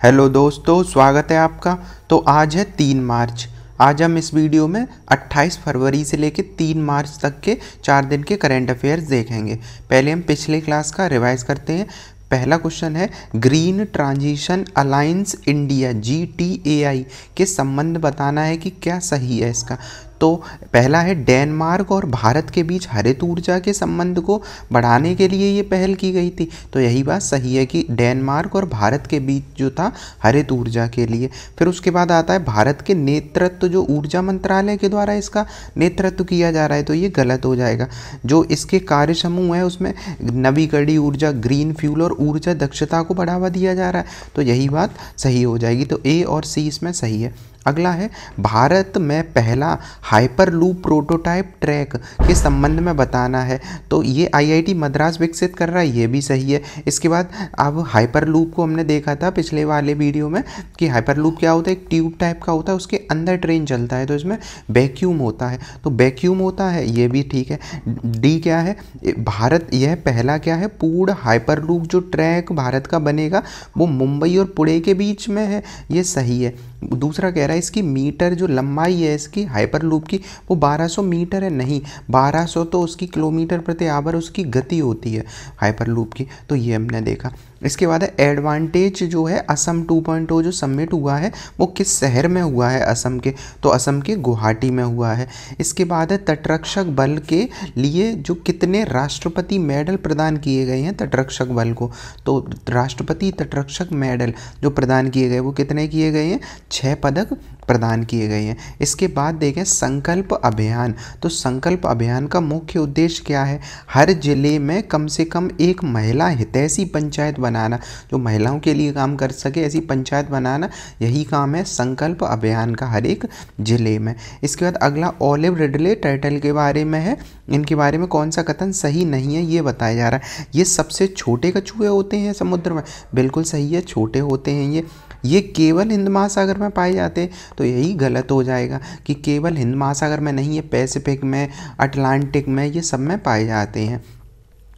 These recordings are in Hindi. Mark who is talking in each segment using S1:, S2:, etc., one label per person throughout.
S1: हेलो दोस्तों, स्वागत है आपका। तो आज है 3 मार्च। आज हम इस वीडियो में 28 फरवरी से लेकर 3 मार्च तक के 4 दिन के करंट अफेयर्स देखेंगे। पहले हम पिछले क्लास का रिवाइज करते हैं। पहला क्वेश्चन है, green transition alliance India GTAI के संबंध बताना है कि क्या सही है इसका। तो पहला है, डेनमार्क और भारत के बीच हरित ऊर्जा के संबंध को बढ़ाने के लिए ये पहल की गई थी। तो यही बात सही है कि डेनमार्क और भारत के बीच जो था हरित ऊर्जा के लिए। फिर उसके बाद आता है, भारत के नेतृत्व जो ऊर्जा मंत्रालय के द्वारा इसका नेतृत्व किया जा रहा है, तो ये गलत हो जाएगा। जो इसके कार्य समूह है उसमें नवीकरणीय ऊर्जा, ग्रीन फ्यूल और ऊर्जा दक्षता को बढ़ावा दिया जा रहा है, तो यही बात सही हो जाएगी। तो ए और सी इसमें सही है। अगला है, भारत में पहला हाइपरलूप प्रोटोटाइप ट्रैक के संबंध में बताना है। तो ये IIT मद्रास विकसित कर रहा है, ये भी सही है। इसके बाद अब हाइपरलूप को हमने देखा था पिछले वाले वीडियो में कि हाइपरलूप क्या होता है, एक ट्यूब टाइप का होता है, उसके अंदर ट्रेन चलता है, तो इसमें वैक्यूम होता है, तो वैक्यूम होता है, ये भी ठीक है। डी क्या है, भारत यह पहला क्या है, पूर्ण हाइपरलूप जो ट्रैक भारत का बनेगा वो मुंबई और पुणे के बीच में है, ये सही है। दूसरा कह रहा है, इसकी मीटर जो लंबाई है इसकी हाइपरलूप की वो 1200 मीटर है, नहीं 1200 तो उसकी किलोमीटर प्रति आवर उसकी गति होती है हाइपरलूप की, तो ये हमने देखा। इसके बाद है, एडवांटेज जो है असम 2.0 जो समिट हुआ है वो किस शहर में हुआ है असम के, तो असम के गुवाहाटी में हुआ है। इसके बाद है, तटरक्षक बल के लिए जो कितने राष्ट्रपति मेडल प्रदान किए गए हैं तटरक्षक बल को, तो राष्ट्रपति तटरक्षक मेडल जो प्रदान किए गए वो कितने किए गए हैं, 6 पदक प्रदान किए गए हैं। इसके बाद देखें संकल्प अभियान, तो संकल्प अभियान का मुख्य उद्देश्य क्या है, हर जिले में कम से कम एक महिला हितैषी पंचायत बनाना, जो महिलाओं के लिए काम कर सके ऐसी पंचायत बनाना, यही काम है संकल्प अभियान का हर एक जिले में। इसके बाद अगला, ओलिव रिडले टर्टल के बारे में है, इनके बारे में कौन सा कथन सही नहीं है ये बताया जा रहा है। ये सबसे छोटे कछुए होते हैं समुद्र में, बिल्कुल सही है, छोटे होते हैं ये केवल हिंद महासागर में पाए जाते हैं, तो यही गलत हो जाएगा कि केवल हिंद महासागर में नहीं, ये पैसिफिक में, अटलांटिक में, ये सब में पाए जाते हैं।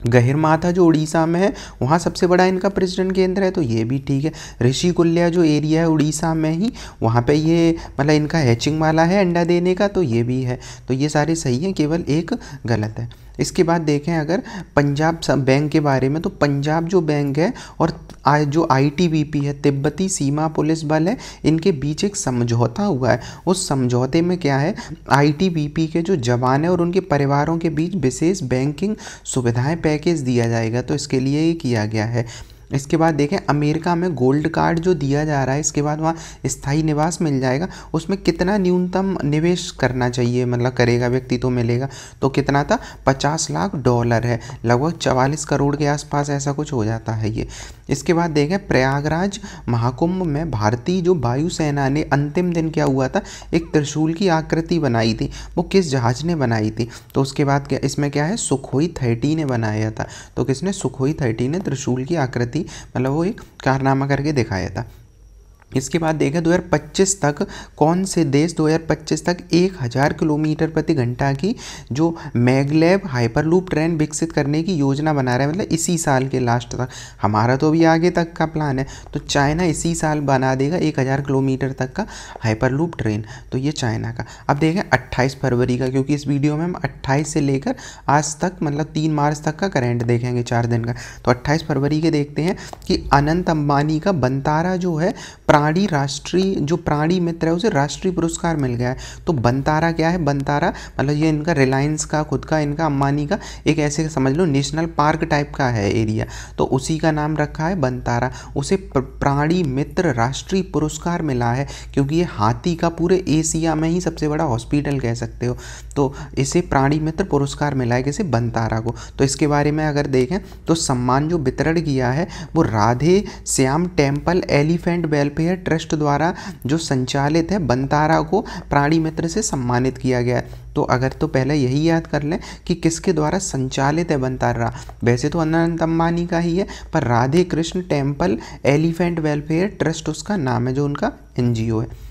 S1: गहिरमाथा जो उड़ीसा में है वहाँ सबसे बड़ा इनका प्रजनन केंद्र है, तो ये भी ठीक है। ऋषिकुल्या जो एरिया है उड़ीसा में ही, वहाँ पे ये मतलब इनका हैचिंग वाला है अंडा देने का, तो ये भी है। तो ये सारे सही हैं, केवल एक गलत है। इसके बाद देखें अगर पंजाब बैंक के बारे में, तो पंजाब जो बैंक है और जो ITBP है, तिब्बती सीमा पुलिस बल है, इनके बीच एक समझौता हुआ है। उस समझौते में क्या है, ITBP के जो जवान हैं और उनके परिवारों के बीच विशेष बैंकिंग सुविधाएं पैकेज दिया जाएगा, तो इसके लिए ये किया गया है। इसके बाद देखें, अमेरिका में गोल्ड कार्ड जो दिया जा रहा है, इसके बाद वहाँ स्थायी निवास मिल जाएगा, उसमें कितना न्यूनतम निवेश करना चाहिए, मतलब करेगा व्यक्ति तो मिलेगा, तो कितना था, $50 लाख है, लगभग 44 करोड़ के आसपास ऐसा कुछ हो जाता है ये। इसके बाद देखें, प्रयागराज महाकुंभ में भारतीय जो वायुसेना ने अंतिम दिन क्या हुआ था, एक त्रिशूल की आकृति बनाई थी, वो किस जहाज ने बनाई थी, तो उसके बाद क्या इसमें क्या है, सुखोई 30 ने बनाया था। तो किसने, सुखोई 30 ने त्रिशूल की आकृति मतलब वो एक कारनामा करके दिखाया था। इसके बाद देखा 2025 तक कौन से देश 2025 तक 1000 किलोमीटर प्रति घंटा की जो मैगलेब हाइपरलूप ट्रेन विकसित करने की योजना बना रहा है, मतलब इसी साल के लास्ट तक। हमारा तो अभी आगे तक का प्लान है, तो चाइना इसी साल बना देगा 1000 किलोमीटर तक का हाइपरलूप ट्रेन, तो ये चाइना का। अब देखें 28 फरवरी का, क्योंकि इस वीडियो में हम 28 से लेकर आज तक मतलब 3 मार्च तक का करंट देखेंगे 4 दिन का। तो 28 फरवरी के देखते हैं कि अनंत अंबानी का बंतारा जो है प्राणी राष्ट्रीय जो प्राणी मित्र है उसे राष्ट्रीय पुरस्कार मिल गया है। तो बंतारा क्या है, बंतारा मतलब ये इनका रिलायंस का खुद का, इनका अंबानी का एक ऐसे समझ लो नेशनल पार्क टाइप का है एरिया, तो उसी का नाम रखा है बंतारा। उसे प्राणी मित्र राष्ट्रीय पुरस्कार मिला है, क्योंकि ये हाथी का पूरे एशिया में ही सबसे बड़ा हॉस्पिटल कह सकते हो, तो इसे प्राणी मित्र पुरस्कार मिला है किसे, बंतारा को। तो इसके बारे में अगर देखें तो सम्मान जो वितरण किया है वो Radhe Shyam temple elephant welfare trust द्वारा जो संचालित है, बंतारा को प्राणी मित्र से सम्मानित किया गया है। तो अगर तो पहले यही याद कर लें कि किसके द्वारा संचालित है बंतारा, वैसे तो अनंत अंबानी का ही है, पर Radhe Krishna temple elephant welfare trust उसका नाम है, जो उनका NGO है।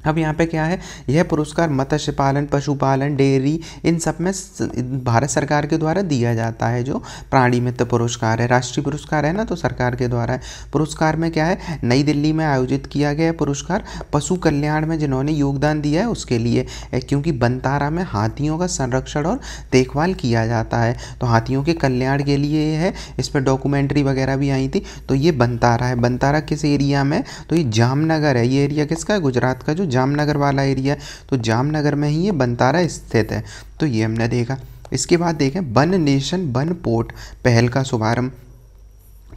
S1: अब यहाँ पे क्या है, यह पुरस्कार मत्स्य पालन, पशुपालन, डेयरी, इन सब में भारत सरकार के द्वारा दिया जाता है। जो प्राणी मित्र पुरस्कार है, राष्ट्रीय पुरस्कार है ना, तो सरकार के द्वारा है। पुरस्कार में क्या है, नई दिल्ली में आयोजित किया गया पुरस्कार पशु कल्याण में जिन्होंने योगदान दिया है उसके लिए, क्योंकि बनतारा में हाथियों का संरक्षण और देखभाल किया जाता है, तो हाथियों के कल्याण के लिए ये है। इस पर डॉक्यूमेंट्री वगैरह भी आई थी। तो ये बनतारा है। बनतारा किस एरिया में, तो ये जामनगर है। ये एरिया किसका है, गुजरात का जो जामनगर वाला एरिया, तो जामनगर में ही ये बनतारा स्थित है। तो ये हमने देखा। इसके बाद देखें वन नेशन वन पोर्ट पहल का शुभारंभ।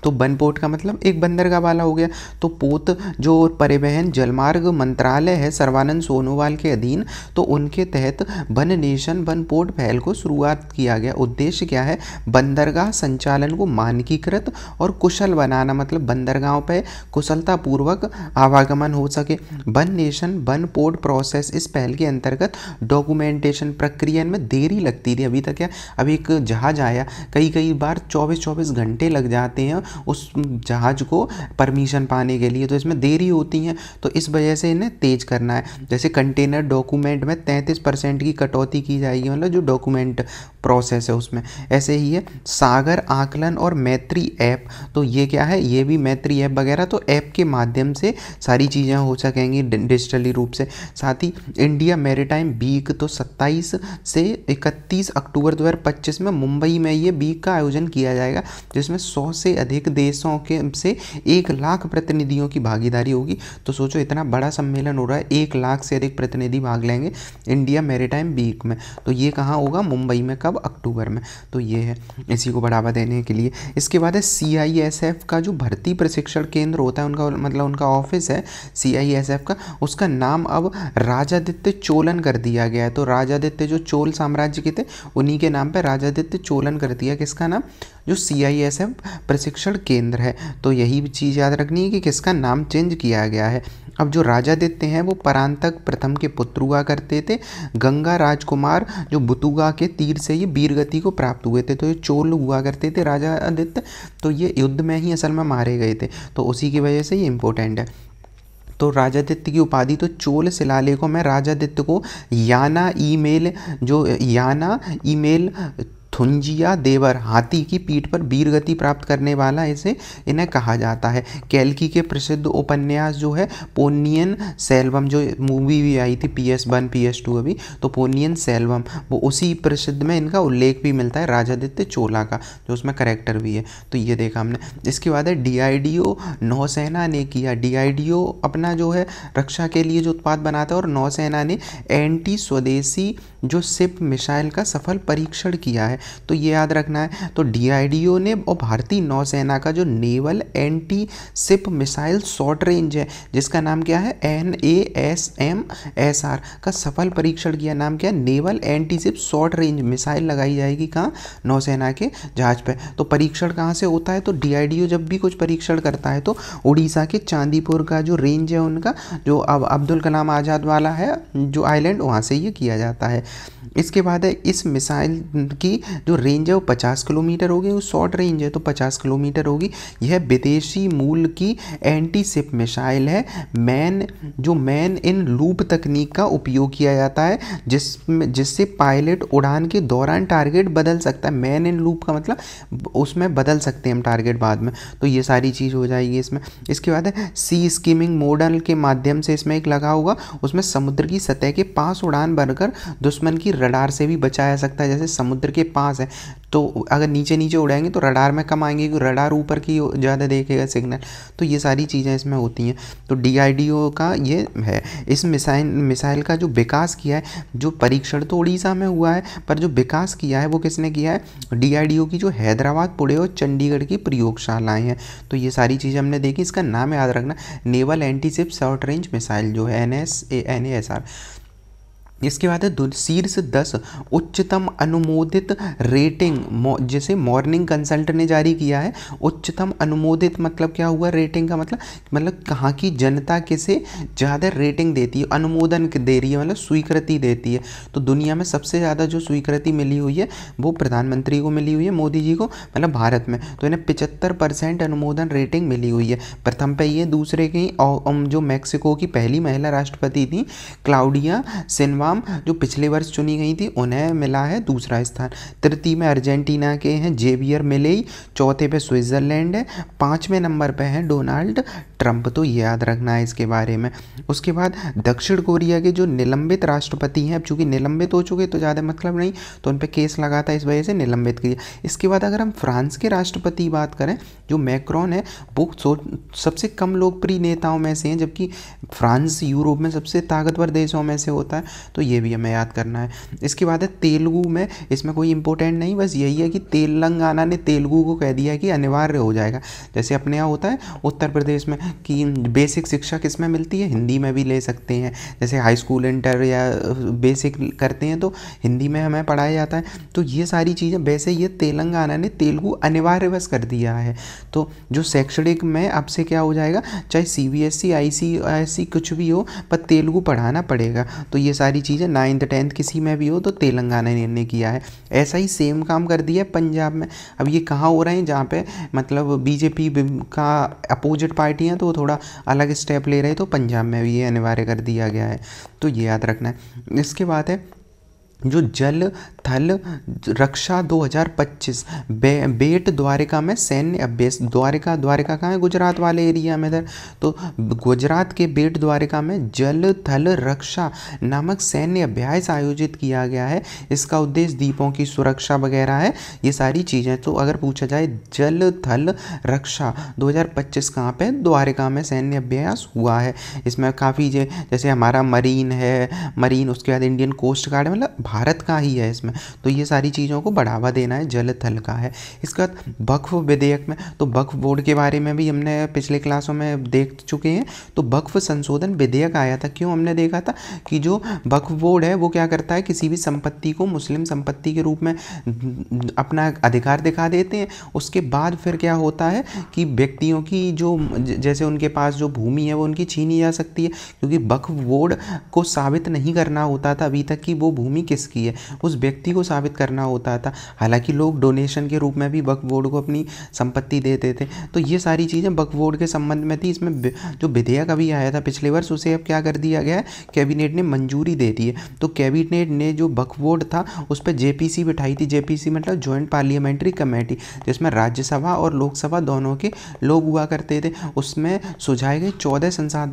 S1: तो वन पोर्ट का मतलब एक बंदरगाह वाला हो गया। तो पोत जो परिवहन जलमार्ग मंत्रालय है सर्बानंद सोनोवाल के अधीन, तो उनके तहत वन नेशन वन पोर्ट पहल को शुरुआत किया गया। उद्देश्य क्या है, बंदरगाह संचालन को मानकीकृत और कुशल बनाना, मतलब बंदरगाहों पर कुशलतापूर्वक आवागमन हो सके। One nation one port process, इस पहल के अंतर्गत डॉक्यूमेंटेशन प्रक्रिया में देरी लगती थी। अभी तक क्या, अभी एक जहाज आया, कई बार 24 घंटे लग जाते हैं उस जहाज को परमिशन पाने के लिए, तो इसमें देरी होती है। तो इस वजह से इन्हें तेज करना है। जैसे कंटेनर डॉक्यूमेंट में 33% की कटौती की जाएगी, मतलब जो डॉक्यूमेंट प्रोसेस है उसमें। ऐसे ही है सागर आकलन और मैत्री ऐप। तो ये क्या है, ये भी मैत्री ऐप वगैरह, तो ऐप के माध्यम से सारी चीज़ें हो सकेंगी डिजिटली रूप से। साथ ही इंडिया मैरीटाइम वीक, तो 27 से 31 अक्टूबर 2025 में मुंबई में ये वीक का आयोजन किया जाएगा, जिसमें 100 से अधिक देशों के से 1 लाख प्रतिनिधियों की भागीदारी होगी। तो सोचो इतना बड़ा सम्मेलन हो रहा है, 1 लाख से अधिक प्रतिनिधि भाग लेंगे इंडिया मैरीटाइम वीक में। तो ये कहाँ होगा, मुंबई में। कब, अक्टूबर में। तो ये है इसी को बढ़ावा देने के लिए। इसके बाद है CISF का जो भर्ती प्रशिक्षण केंद्र होता है, उनका मतलब उनका ऑफिस है CISF का, उसका नाम अब राजादित्य चोलन कर दिया गया है। तो राजादित्य जो चोल साम्राज्य के थे उन्हीं के नाम पर राजादित्य चोलन कर दिया। किसका नाम, जो CISF प्रशिक्षण केंद्र है। तो यही चीज़ याद रखनी है कि किसका नाम चेंज किया गया है। अब जो राजादित्य हैं वो परांतक प्रथम के पुत्र हुआ करते थे। गंगा राजकुमार जो बुतुगा के तीर से ये वीरगति को प्राप्त हुए थे। तो ये चोल हुआ करते थे राजादित्य, तो ये युद्ध में ही असल में मारे गए थे, तो उसी की वजह से ये इम्पोर्टेंट है। तो राजादित्य की उपाधि, तो चोल शिलालेखों में राजादित्य को याना ईमेल थुंजिया देवर, हाथी की पीठ पर वीरगति प्राप्त करने वाला, इसे इन्हें कहा जाता है। कैल्की के प्रसिद्ध उपन्यास जो है पोन्नियन सेल्वम, जो मूवी भी आई थी PS1 PS2 अभी, तो पोन्नियन सेल्वम, वो उसी प्रसिद्ध में इनका उल्लेख भी मिलता है राजादित्य चोला का, जो उसमें करेक्टर भी है। तो ये देखा हमने। इसके बाद है DIDO नौसेना ने किया। DIDO अपना जो है रक्षा के लिए जो उत्पाद बनाता है, और नौसेना ने एंटी स्वदेशी जो सिप मिसाइल का सफल परीक्षण किया है। तो ये याद रखना है। तो DIDO ने और भारतीय नौसेना का जो naval anti SIP missile short range है, जिसका नाम क्या है, NASMSR का सफल परीक्षण किया। नाम क्या है, naval anti SIP short range missile लगाई जाएगी कहाँ, नौसेना के जहाज पे। तो परीक्षण कहाँ से होता है, तो DIDO जब भी कुछ परीक्षण करता है तो उड़ीसा के चांदीपुर का जो रेंज है उनका, जो अब अब्दुल कलाम आज़ाद वाला है जो आइलैंड, वहाँ से ये किया जाता है। इसके बाद है इस मिसाइल की जो रेंज है वो 50 किलोमीटर होगी, वो शॉर्ट रेंज है तो 50 किलोमीटर होगी। यह विदेशी मूल की एंटी सिप मिसाइल है। मैन इन लूप तकनीक का उपयोग किया जाता है, जिससे पायलट उड़ान के दौरान टारगेट बदल सकता है। मैन इन लूप का मतलब उसमें बदल सकते हैं हम टारगेट बाद में। तो ये सारी चीज़ हो जाएगी इसमें। इसके बाद है सी स्कीमिंग मॉडल के माध्यम से इसमें एक लगा होगा, उसमें समुद्र की सतह के पास उड़ान भरकर दुश्मन की रडार से भी बचाया सकता है। जैसे समुद्र के पास है तो अगर नीचे नीचे उड़ाएंगे तो रडार में कम आएंगे, क्योंकि रडार ऊपर की ज़्यादा देखेगा सिग्नल। तो ये सारी चीज़ें इसमें होती हैं। तो DIDO का ये है। इस मिसाइल का जो विकास किया है, जो परीक्षण तो उड़ीसा में हुआ है, पर जो विकास किया है वो किसने किया है, DIDO की जो हैदराबाद, पुणे और चंडीगढ़ की प्रयोगशालाएँ हैं। तो ये सारी चीज़ें हमने देखी। इसका नाम याद रखना, naval anti ship short range missile जो है NASR। इसके बाद है शीर्ष 10 उच्चतम अनुमोदित रेटिंग, जैसे मॉर्निंग कंसल्ट ने जारी किया है। उच्चतम अनुमोदित मतलब क्या हुआ, रेटिंग का मतलब कहाँ की जनता किसे ज़्यादा रेटिंग देती है, अनुमोदन दे रही है, मतलब स्वीकृति देती है। तो दुनिया में सबसे ज़्यादा जो स्वीकृति मिली हुई है वो प्रधानमंत्री को मिली हुई है, मोदी जी को, मतलब भारत में। तो इन्हें 75% अनुमोदन रेटिंग मिली हुई है। प्रथम पे ये, दूसरे की जो मैक्सिको की पहली महिला राष्ट्रपति थी क्लाउडिया शिनबाम, जो पिछले वर्ष चुनी गई थी, उन्हें मिला है दूसरा स्थान। तृतीय में अर्जेंटीना के हैं जेवियर मिलेई, चौथे पे स्विट्जरलैंड है, 5वें नंबर पे है डोनाल्ड ट्रंप। तो ये याद रखना है इसके बारे में। उसके बाद दक्षिण कोरिया के जो निलंबित राष्ट्रपति हैं, अब चूंकि निलंबित हो चुके तो ज़्यादा मतलब नहीं, तो उन पर केस लगा था, इस वजह से निलंबित किया। इसके बाद अगर हम फ्रांस के राष्ट्रपति बात करें, जो मैक्रोन है, वो सबसे कम लोकप्रिय नेताओं में से हैं, जबकि फ्रांस यूरोप में सबसे ताकतवर देशों में से होता है। तो ये भी हमें याद करना है। इसके बाद है तेलुगु में, इसमें कोई इंपॉर्टेंट नहीं, बस यही है कि तेलंगाना ने तेलुगु को कह दिया कि अनिवार्य हो जाएगा। जैसे अपने यहाँ होता है उत्तर प्रदेश में कि बेसिक शिक्षा किस में मिलती है, हिंदी में भी ले सकते हैं। जैसे हाई स्कूल, इंटर या बेसिक करते हैं तो हिंदी में हमें पढ़ाया जाता है। तो ये सारी चीज़ें, वैसे ये तेलंगाना ने तेलुगु अनिवार्य बस कर दिया है। तो जो शैक्षणिक में अब से क्या हो जाएगा, चाहे CBSE ICSE कुछ भी हो, पर तेलुगु पढ़ाना पड़ेगा। तो ये सारी चीज़ें 9th 10th किसी में भी हो तो तेलंगाना ने किया है। ऐसा ही सेम काम कर दिया है पंजाब में। अब ये कहाँ हो रहे हैं, जहाँ पे मतलब बीजेपी का अपोजिट पार्टी है, तो वो थोड़ा अलग स्टेप ले रहे हैं, तो पंजाब में भी ये अनिवार्य कर दिया गया है। तो ये याद रखना है। इसके बाद है जो जल थल रक्षा 2025 बेट द्वारिका में सैन्य अभ्यास। द्वारिका कहाँ है, गुजरात वाले एरिया में इधर। तो गुजरात के बेट द्वारिका में जल थल रक्षा नामक सैन्य अभ्यास आयोजित किया गया है। इसका उद्देश्य द्वीपों की सुरक्षा वगैरह है, ये सारी चीज़ें। तो अगर पूछा जाए जल थल रक्षा 2025 कहाँ पे, द्वारिका में सैन्य अभ्यास हुआ है। इसमें काफ़ी जैसे हमारा मरीन है, उसके बाद इंडियन कोस्ट गार्ड, मतलब भारत का ही है इसमें। तो ये सारी चीज़ों को बढ़ावा देना है, जल थल का है। इसके बाद वक्फ विधेयक में, तो वक्फ बोर्ड के बारे में भी हमने पिछले क्लासों में देख चुके हैं। तो वक्फ संशोधन विधेयक आया था, क्यों हमने देखा था कि जो वक्फ बोर्ड है वो क्या करता है, किसी भी संपत्ति को मुस्लिम संपत्ति के रूप में अपना अधिकार दिखा देते हैं। उसके बाद फिर क्या होता है कि व्यक्तियों की जो जैसे उनके पास जो भूमि है वो उनकी छीनी जा सकती है, क्योंकि वक्फ बोर्ड को साबित नहीं करना होता था अभी तक कि वो भूमि किसकी है, उस व्यक्ति को साबित करना होता था। हालांकि लोग डोनेशन के रूप में भी वक्फ बोर्ड को अपनी संपत्ति देते थे। तो ये सारी चीज़ें वक्फ बोर्ड के संबंध में थी। इसमें जो विधेयक अभी आया था पिछले वर्ष, उसे अब क्या कर दिया गया है, कैबिनेट ने मंजूरी दे दी है। तो कैबिनेट ने जो वक्फ बोर्ड था उस पर JPC बिठाई थी। JPC मतलब ज्वाइंट पार्लियामेंट्री कमेटी, जिसमें राज्यसभा और लोकसभा दोनों के लोग हुआ करते थे। उसमें सुझाए गए 14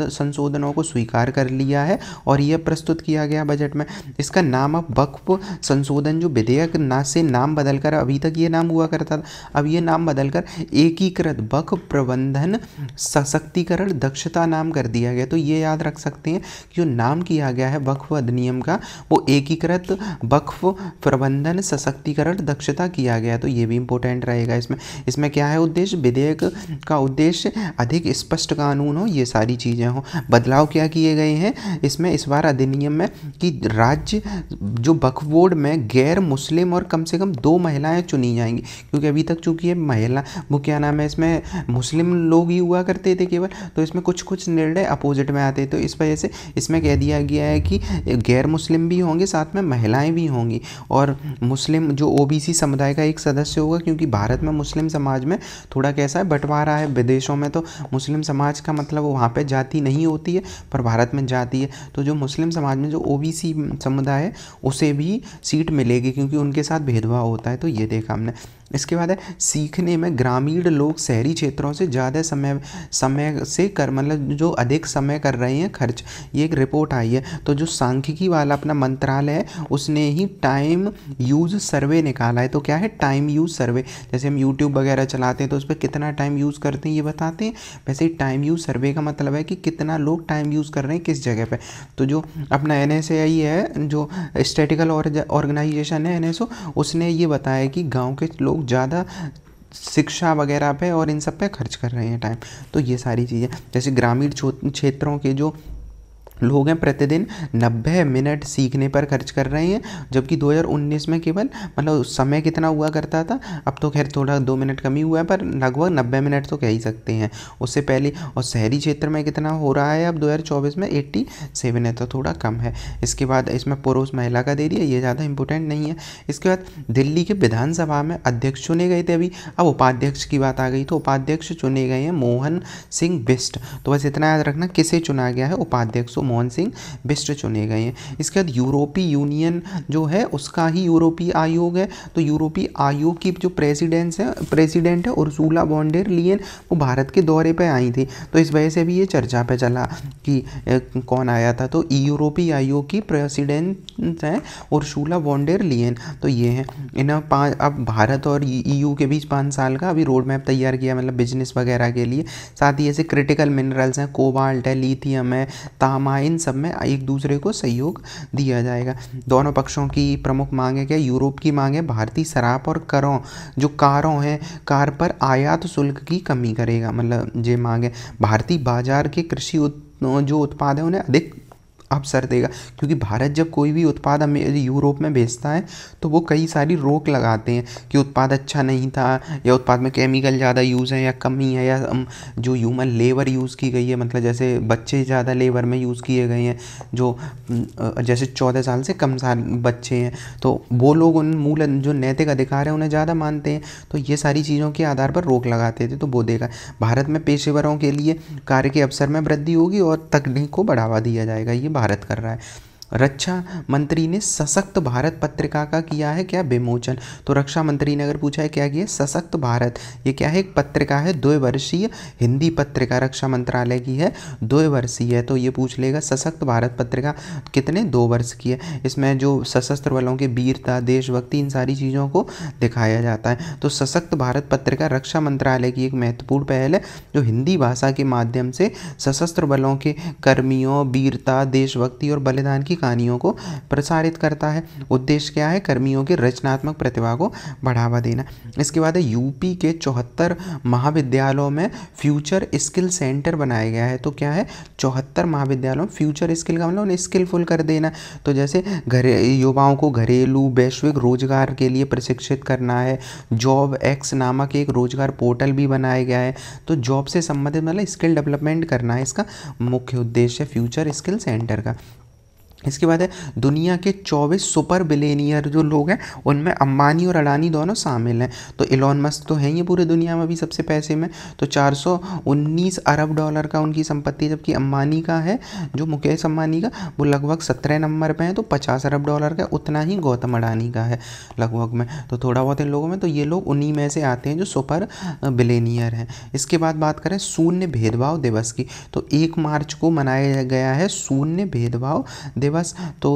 S1: संशोधनों को स्वीकार कर लिया है और यह प्रस्तुत किया गया बजट में। इसका नाम अब वक्फ संशोधन जो विधेयक से नाम बदलकर, अभी तक ये नाम हुआ करता था, अब ये नाम बदलकर एकीकृत वक्फ प्रबंधन सशक्तिकरण दक्षता नाम कर दिया गया। तो ये याद रख सकते हैं कि जो नाम किया गया है वक्फ अधिनियम का, वो एकीकृत वक्फ प्रबंधन सशक्तिकरण दक्षता किया गया। तो ये भी इंपॉर्टेंट रहेगा। इसमें क्या है उद्देश्य, विधेयक का उद्देश्य अधिक स्पष्ट कानून हो, ये सारी चीज़ें हो। बदलाव क्या किए गए हैं इसमें इस बार अधिनियम में, कि राज्य जो वक्फ बोर्ड में गैर मुस्लिम और कम से कम 2 महिलाएं चुनी जाएंगी, क्योंकि अभी तक चूंकि ये महिला वो क्या नाम है, इसमें मुस्लिम लोग ही हुआ करते थे केवल, तो इसमें कुछ निर्णय अपोजिट में आते। तो इस वजह से इसमें कह दिया गया है कि गैर मुस्लिम भी होंगे, साथ में महिलाएं भी होंगी, और मुस्लिम जो OBC समुदाय का एक सदस्य होगा, क्योंकि भारत में मुस्लिम समाज में थोड़ा कैसा है, बंटवारा है। विदेशों में तो मुस्लिम समाज का मतलब वहाँ पे जाति नहीं होती है, पर भारत में जाति है। तो जो मुस्लिम समाज में जो OBC समुदाय है उसे भी सीट मिलेगी, क्योंकि उनके साथ भेदभाव होता है। तो ये देखा हमने। इसके बाद है सीखने में ग्रामीण लोग शहरी क्षेत्रों से ज़्यादा समय से कर, मतलब जो अधिक समय कर रहे हैं खर्च, ये एक रिपोर्ट आई है। तो जो सांख्यिकी वाला अपना मंत्रालय है उसने ही टाइम यूज़ सर्वे निकाला है। तो क्या है टाइम यूज़ सर्वे, जैसे हम YouTube वगैरह चलाते हैं तो उस पर कितना टाइम यूज़ करते हैं ये बताते हैं, वैसे ही टाइम यूज़ सर्वे का मतलब है कि कितना लोग टाइम यूज़ कर रहे हैं किस जगह पे। तो जो अपना NSAI है, जो स्टैटिकल ऑर्गेनाइजेशन है NSO, उसने ये बताया कि गाँव के लोग ज़्यादा शिक्षा वगैरह पे और इन सब पे खर्च कर रहे हैं टाइम। तो ये सारी चीज़ें, जैसे ग्रामीण क्षेत्रों के जो लोग हैं प्रतिदिन 90 मिनट सीखने पर खर्च कर रहे हैं, जबकि 2019 में केवल मतलब समय कितना हुआ करता था, अब तो खैर थोड़ा 2 मिनट कम ही हुआ है, पर लगभग 90 मिनट तो कह ही सकते हैं उससे पहले। और शहरी क्षेत्र में कितना हो रहा है अब 2024 में 87 है, तो थोड़ा कम है। इसके बाद इसमें पुरुष महिला का दे दिया, ये ज़्यादा इंपॉर्टेंट नहीं है। इसके बाद दिल्ली के विधानसभा में अध्यक्ष चुने गए थे अभी, अब उपाध्यक्ष की बात आ गई, तो उपाध्यक्ष चुने गए हैं मोहन सिंह बिष्ट। तो बस इतना याद रखना किसे चुना गया है, उपाध्यक्ष मोहन सिंह बिष्ट चुने गए हैं। इसके बाद यूरोपीय यूनियन जो है उसका ही यूरोपीय आयोग है, तो यूरोपीय आयोग की जो प्रेसिडेंट है उर्सुला वॉन डेर लीयन, वो भारत के दौरे पे आई थी, तो इस वजह से भी ये चर्चा पे चला कि कौन आया था। तो यूरोपीय आयोग की प्रेसिडेंट हैं उर्सुला वॉन डेर लीयन, तो ये हैं इन्हें अब भारत और EU के बीच 5 साल का अभी रोड मैप तैयार किया, मतलब बिजनेस वगैरह के लिए। साथ ही ऐसे क्रिटिकल मिनरल्स हैं, कोबाल्ट है, लिथियम है, तांबा, इन सब में एक दूसरे को सहयोग दिया जाएगा। दोनों पक्षों की प्रमुख मांग है क्या, यूरोप की मांग है भारतीय शराब और कारों हैं कार पर आयात शुल्क की कमी करेगा, मतलब ये मांग है। भारतीय बाजार के कृषि जो उत्पाद है उन्हें अधिक अवसर देगा, क्योंकि भारत जब कोई भी उत्पाद यूरोप में भेजता है तो वो कई सारी रोक लगाते हैं कि उत्पाद अच्छा नहीं था, या उत्पाद में केमिकल ज़्यादा यूज़ है, या कमी है, या जो ह्यूमन लेबर यूज़ की गई है, मतलब जैसे बच्चे ज़्यादा लेबर में यूज़ किए गए हैं, जो जैसे 14 साल से कम साल बच्चे हैं, तो वो लोग उन मूल जो नैतिक अधिकार है उन्हें ज़्यादा मानते हैं, तो ये सारी चीज़ों के आधार पर रोक लगाते थे। तो वो देगा भारत में पेशेवरों के लिए कार्य के अवसर में वृद्धि होगी और तकनीक को बढ़ावा दिया जाएगा, ये भारत कर रहा है। रक्षा मंत्री ने सशक्त भारत पत्रिका का किया है क्या विमोचन, तो रक्षा मंत्री ने अगर पूछा है क्या किया, सशक्त भारत, ये क्या है, एक पत्रिका है, 2 वर्षीय हिंदी पत्रिका रक्षा मंत्रालय की है, 2 वर्षीय है, तो ये पूछ लेगा सशक्त भारत पत्रिका कितने 2 वर्ष की है। इसमें जो सशस्त्र बलों के वीरता, देशभक्ति, इन सारी चीज़ों को दिखाया जाता है। तो सशक्त भारत पत्रिका रक्षा मंत्रालय की एक महत्वपूर्ण पहल है, जो हिंदी भाषा के माध्यम से सशस्त्र बलों के कर्मियों, वीरता, देशभक्ति और बलिदान की कहानियों को प्रसारित करता है। उद्देश्य क्या है, कर्मियों की रचनात्मक प्रतिभा को बढ़ावा देना। इसके बाद यूपी के 74 महाविद्यालयों में फ्यूचर स्किल सेंटर बनाया गया है, तो क्या है 74 महाविद्यालयों में फ्यूचर स्किल का मतलब उन्हें स्किलफुल कर देना, तो जैसे युवाओं को घरेलू वैश्विक रोजगार के लिए प्रशिक्षित करना है। जॉब एक्स नामक एक रोजगार पोर्टल भी बनाया गया है, तो जॉब से संबंधित मतलब स्किल डेवलपमेंट करना है, इसका मुख्य उद्देश्य फ्यूचर स्किल सेंटर का। इसके बाद है दुनिया के 24 सुपर बिलियनियर जो लोग हैं उनमें अंबानी और अडानी दोनों शामिल हैं, तो इलॉन मस्क तो है ही पूरे दुनिया में अभी सबसे पैसे में, तो 419 अरब डॉलर का उनकी संपत्ति, जबकि अंबानी का है जो मुकेश अंबानी का वो लगभग 17 नंबर पे है, तो 50 अरब डॉलर का, उतना ही गौतम अडानी का है लगभग में, तो थोड़ा बहुत इन लोगों में, तो ये लोग उन्हीं में से आते हैं जो सुपर बिलियनियर हैं। इसके बाद बात करें शून्य भेदभाव दिवस की, तो 1 मार्च को मनाया गया है शून्य भेदभाव दिवस, तो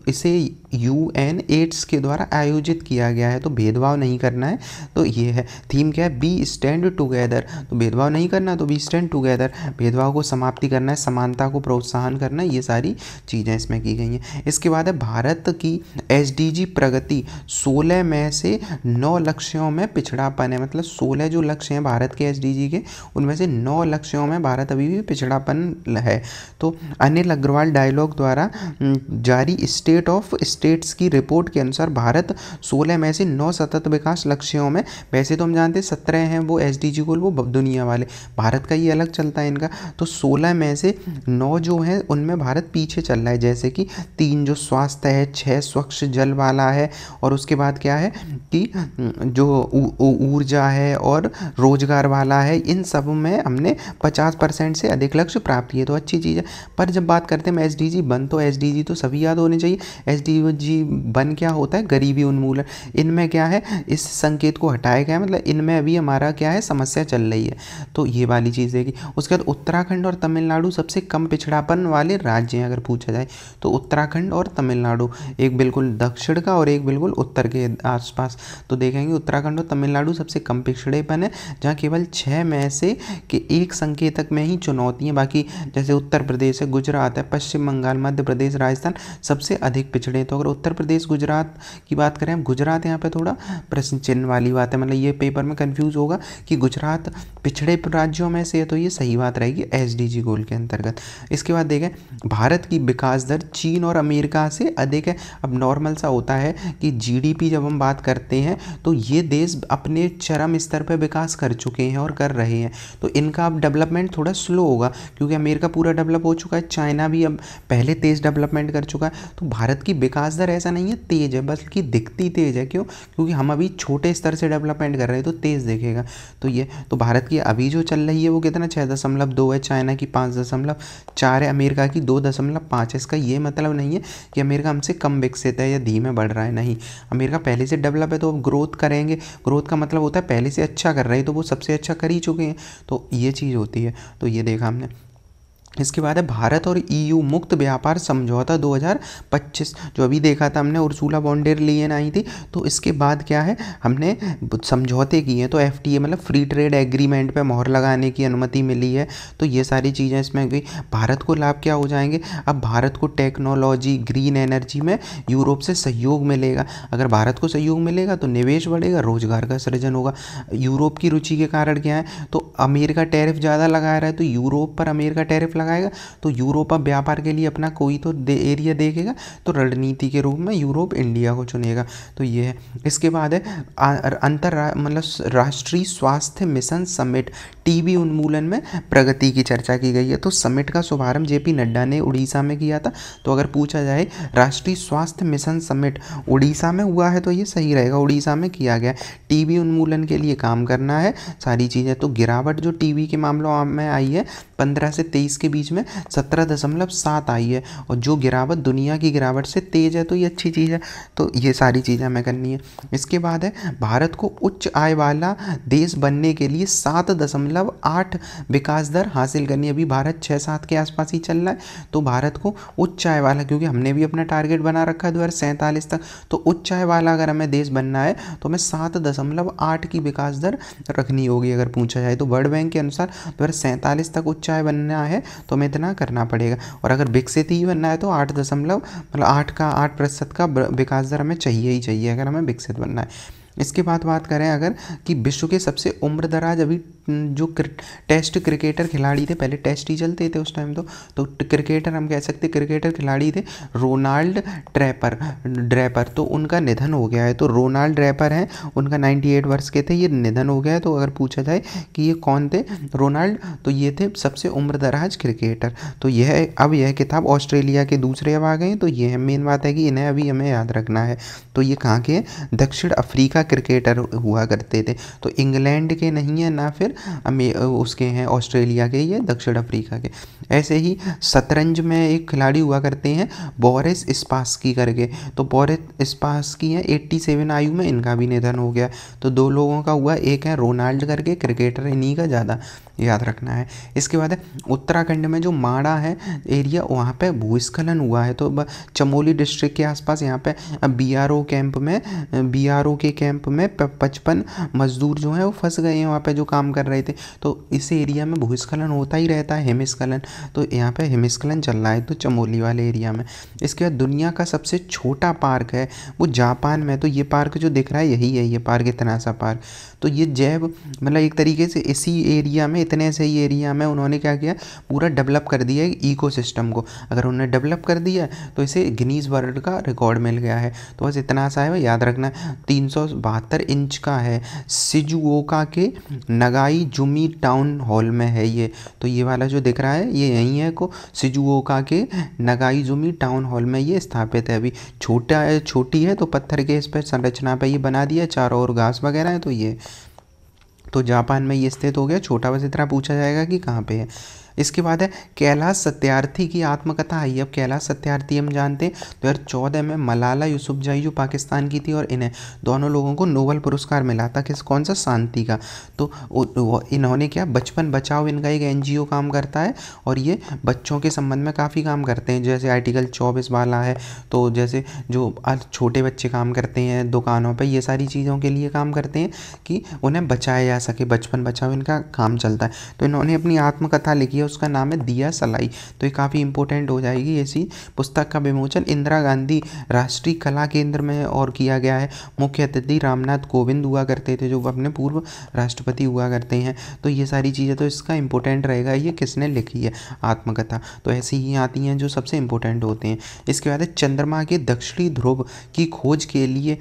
S1: इसे UN एड्स के द्वारा आयोजित किया गया है, तो भेदभाव नहीं करना है, तो ये है थीम क्या है, बी स्टैंड टुगेदर, तो भेदभाव नहीं करना तो बी स्टैंड टुगेदर, भेदभाव को समाप्ति करना है, समानता को प्रोत्साहन करना है, ये सारी चीज़ें इसमें की गई हैं। इसके बाद है भारत की SDG प्रगति 16 में से 9 लक्ष्यों में पिछड़ापन है, मतलब 16 जो लक्ष्य हैं भारत के SDG के उनमें से 9 लक्ष्यों में भारत अभी भी पिछड़ापन है। तो अनिल अग्रवाल डायलॉग द्वारा जारी स्टेट ऑफ स्टेट्स की रिपोर्ट के अनुसार भारत 16 में से 9 सतत विकास लक्ष्यों में, वैसे तो हम जानते हैं 17 हैं वो SDG गोल, वो दुनिया वाले, भारत का ये अलग चलता है इनका, तो 16 में से 9 जो हैं उनमें भारत पीछे चल रहा है, जैसे कि 3 जो स्वास्थ्य है, 6 स्वच्छ जल वाला है, और उसके बाद क्या है कि जो ऊर्जा है और रोजगार वाला है, इन सब में हमने 50% से अधिक लक्ष्य प्राप्त किए, तो अच्छी चीज़ है। पर जब बात करते हैं SDG बन, तो SDG तो सभी याद होने चाहिए। SDG बन क्या होता है, गरीबी उन्मूलन, इनमें क्या है इस संकेत को हटाया गया, मतलब इनमें अभी हमारा क्या है समस्या चल रही है, तो ये वाली चीज़ है कि उसके बाद उत्तराखंड और तमिलनाडु सबसे कम पिछड़ापन वाले राज्य हैं अगर पूछा जाए, तो उत्तराखंड और तमिलनाडु, एक बिल्कुल दक्षिण का और एक बिल्कुल उत्तर के आसपास, तो देखेंगे उत्तराखंड और तमिलनाडु सबसे कम पिछड़ेपन है, जहाँ केवल 6 में से कि एक संकेतक में ही चुनौती है, बाकी जैसे उत्तर प्रदेश है, गुजरात है, पश्चिम बंगाल, मध्य प्रदेश, राजस्थान सबसे अधिक पिछड़े, तो तो अगर उत्तर प्रदेश गुजरात की बात करें, गुजरात यहाँ पे थोड़ा प्रश्न चिन्ह वाली बात है, मतलब ये पेपर में कंफ्यूज होगा कि गुजरात पिछड़े राज्यों में से है, तो ये सही बात रहेगी SDG गोल के अंतर्गत। इसके बाद देखें भारत की विकास दर चीन और अमेरिका से अधिक है। अब नॉर्मल सा होता है कि GDP जब हम बात करते हैं तो ये देश अपने चरम स्तर पर विकास कर चुके हैं और कर रहे हैं, तो इनका अब डेवलपमेंट थोड़ा स्लो होगा क्योंकि अमेरिका पूरा डेवलप हो चुका है, चाइना भी अब पहले तेज़ डेवलपमेंट कर चुका है। तो भारत की विकास दर ऐसा नहीं है तेज़ है, बल्कि दिखती तेज़ है। क्यों? क्योंकि हम अभी छोटे स्तर से डेवलपमेंट कर रहे हैं, तो तेज़ दिखेगा। तो ये तो भारत की अभी जो चल रही है वो कितना 6.2 है, चाइना की 5.4 है, अमेरिका की 2.5 है। इसका ये मतलब नहीं है कि अमेरिका हमसे कम विकसित है या धीमे बढ़ रहा है, नहीं, अमेरिका पहले से डेवलप है तो अब ग्रोथ करेंगे। ग्रोथ का मतलब होता है पहले से अच्छा कर रहे हैं, तो वो सबसे अच्छा कर ही चुके हैं, तो ये चीज़ होती है। तो ये देखा हमने। इसके बाद है भारत और EU मुक्त व्यापार समझौता 2025, जो अभी देखा था हमने, उर्सुला वॉन डेर लेयन आई थी। तो इसके बाद क्या है, हमने समझौते किए हैं, तो FTA मतलब फ्री ट्रेड एग्रीमेंट पे मोहर लगाने की अनुमति मिली है। तो ये सारी चीज़ें इसमें गई। भारत को लाभ क्या हो जाएंगे, अब भारत को टेक्नोलॉजी, ग्रीन एनर्जी में यूरोप से सहयोग मिलेगा। अगर भारत को सहयोग मिलेगा तो निवेश बढ़ेगा, रोजगार का सृजन होगा। यूरोप की रुचि के कारण क्या है, तो अमेरिका टैरिफ ज़्यादा लगा रहा है, तो यूरोप पर अमेरिका टैरिफ लगाएगा, तो यूरोप अब व्यापार के लिए अपना कोई तो एरिया देखेगा, तो रणनीति के रूप में यूरोप इंडिया को चुनेगा। तो ये है। इसके बाद है मतलब राष्ट्रीय स्वास्थ्य मिशन समिट, TB उन्मूलन में प्रगति की चर्चा की गई है। तो समिट का शुभारंभ JP नड्डा ने उड़ीसा में किया था। तो अगर पूछा जाए राष्ट्रीय स्वास्थ्य मिशन समिट उड़ीसा में हुआ है तो ये सही रहेगा, उड़ीसा में किया गया। TB उन्मूलन के लिए काम करना है, सारी चीज़ें। तो गिरावट जो TB के मामलों में आई है 15 से 23 के बीच में 17.7 आई है, और जो गिरावट दुनिया की गिरावट से तेज़ है, तो ये अच्छी चीज़ है। तो ये सारी चीज़ें हमें करनी है। इसके बाद है भारत को उच्च आय वाला देश बनने के लिए 7.8 विकास दर हासिल करनी है। अभी भारत 6-7 के आसपास ही चल रहा है, तो भारत को उच्च आय वाला, क्योंकि हमने भी अपना टारगेट बना रखा है 2047 तक, तो उच्च आय वाला अगर हमें देश बनना है तो हमें 7.8 की विकास दर रखनी होगी। अगर पूछा जाए तो वर्ल्ड बैंक के अनुसार 2047 तक उच्च आय बनना है तो हमें इतना करना पड़ेगा, और अगर विकसित ही बनना है तो 8% का विकास दर हमें चाहिए ही चाहिए अगर हमें विकसित बनना है। इसके बाद बात करें अगर कि विश्व के सबसे उम्रदराज अभी जो टेस्ट क्रिकेटर खिलाड़ी थे, पहले टेस्ट ही चलते थे उस टाइम, तो क्रिकेटर हम कह सकते क्रिकेटर खिलाड़ी थे रोनाल्ड ड्रैपर, तो उनका निधन हो गया है। तो रोनाल्ड ड्रैपर हैं, उनका 98 वर्ष के थे, ये निधन हो गया है। तो अगर पूछा जाए कि ये कौन थे रोनाल्ड, तो ये थे सबसे उम्रदराज क्रिकेटर। तो यह किताब ऑस्ट्रेलिया के दूसरे अब आ गए हैं, तो ये है मेन बात है कि इन्हें अभी हमें याद रखना है। तो ये कहाँ के हैं, दक्षिण अफ्रीका क्रिकेटर हुआ करते थे, तो इंग्लैंड के नहीं है ना फिर उसके हैं ऑस्ट्रेलिया के, ये दक्षिण अफ्रीका के। ऐसे ही शतरंज में एक खिलाड़ी हुआ करते हैं बोरिस स्पासकी करके, तो बोरिस स्पासकी हैं 87 आयु में, इनका भी निधन हो गया। तो दो लोगों का हुआ, एक है रोनाल्ड करके क्रिकेटर, इन्हीं का ज़्यादा याद रखना है। इसके बाद है उत्तराखंड में जो माड़ा है एरिया, वहाँ पे भूस्खलन हुआ है। तो चमोली डिस्ट्रिक्ट के आसपास यहाँ पे BRO के कैंप में 55 मजदूर जो हैं वो फंस गए हैं वहाँ पे, जो काम कर रहे थे। तो इस एरिया में भूस्खलन होता ही रहता है, हिमस्खलन, तो यहाँ पे हिमस्खलन चल रहा है तो चमोली वाले एरिया में। इसके बाद दुनिया का सबसे छोटा पार्क है वो जापान में, तो ये पार्क जो दिख रहा है यही है, ये पार्क, इतना सा पार्क। तो ये मतलब एक तरीके से इसी एरिया में, इतने से ही एरिया में उन्होंने क्या किया, पूरा डेवलप कर दिया है इकोसिस्टम को। अगर उन्होंने डेवलप कर दिया तो इसे गिनीज वर्ल्ड का रिकॉर्ड मिल गया है। तो बस इतना सा है, याद रखना। 372 इंच का है, शिजुओका के नगाई जुमी टाउन हॉल में है ये। तो ये वाला जो दिख रहा है ये यहीं है को शिजुओका के नगाई जुमी टाउन हॉल में ये स्थापित है। अभी छोटी है तो पत्थर के इस पर संरचना पे ये बना दिया, चारों ओर घास वगैरह है। तो ये तो जापान में ये स्थित हो गया। छोटा बस इतना पूछा जाएगा कि कहाँ पे है। इसके बाद है कैलाश सत्यार्थी की आत्मकथा आई। अब कैलाश सत्यार्थी हम जानते हैं 2014 में मलाला यूसुफजई जो पाकिस्तान की थी, और इन्हें दोनों लोगों को नोबेल पुरस्कार मिला था, कौन सा, शांति का। तो इन्होंने क्या, बचपन बचाओ इनका एक NGO काम करता है, और ये बच्चों के संबंध में काफ़ी काम करते हैं। जैसे आर्टिकल 24 वाला है, तो जैसे जो छोटे बच्चे काम करते हैं दुकानों पर, ये सारी चीज़ों के लिए काम करते हैं कि उन्हें बचाया जा सके, बचपन बचाओ इनका काम चलता है। तो इन्होंने अपनी आत्मकथा लिखी उसका नाम है दिया सलाई। तो ये काफ़ी इंपॉर्टेंट हो जाएगी। ऐसी पुस्तक का विमोचन इंदिरा गांधी राष्ट्रीय कला केंद्र में और किया गया है। मुख्य अतिथि रामनाथ कोविंद हुआ करते थे, जो अपने पूर्व राष्ट्रपति हुआ करते हैं। तो ये सारी चीज़ें तो इसका इंपॉर्टेंट रहेगा, ये किसने लिखी है आत्मकथा। तो ऐसी ही आती हैं जो सबसे इंपॉर्टेंट होते हैं। इसके बाद है चंद्रमा के दक्षिणी ध्रुव की खोज के लिए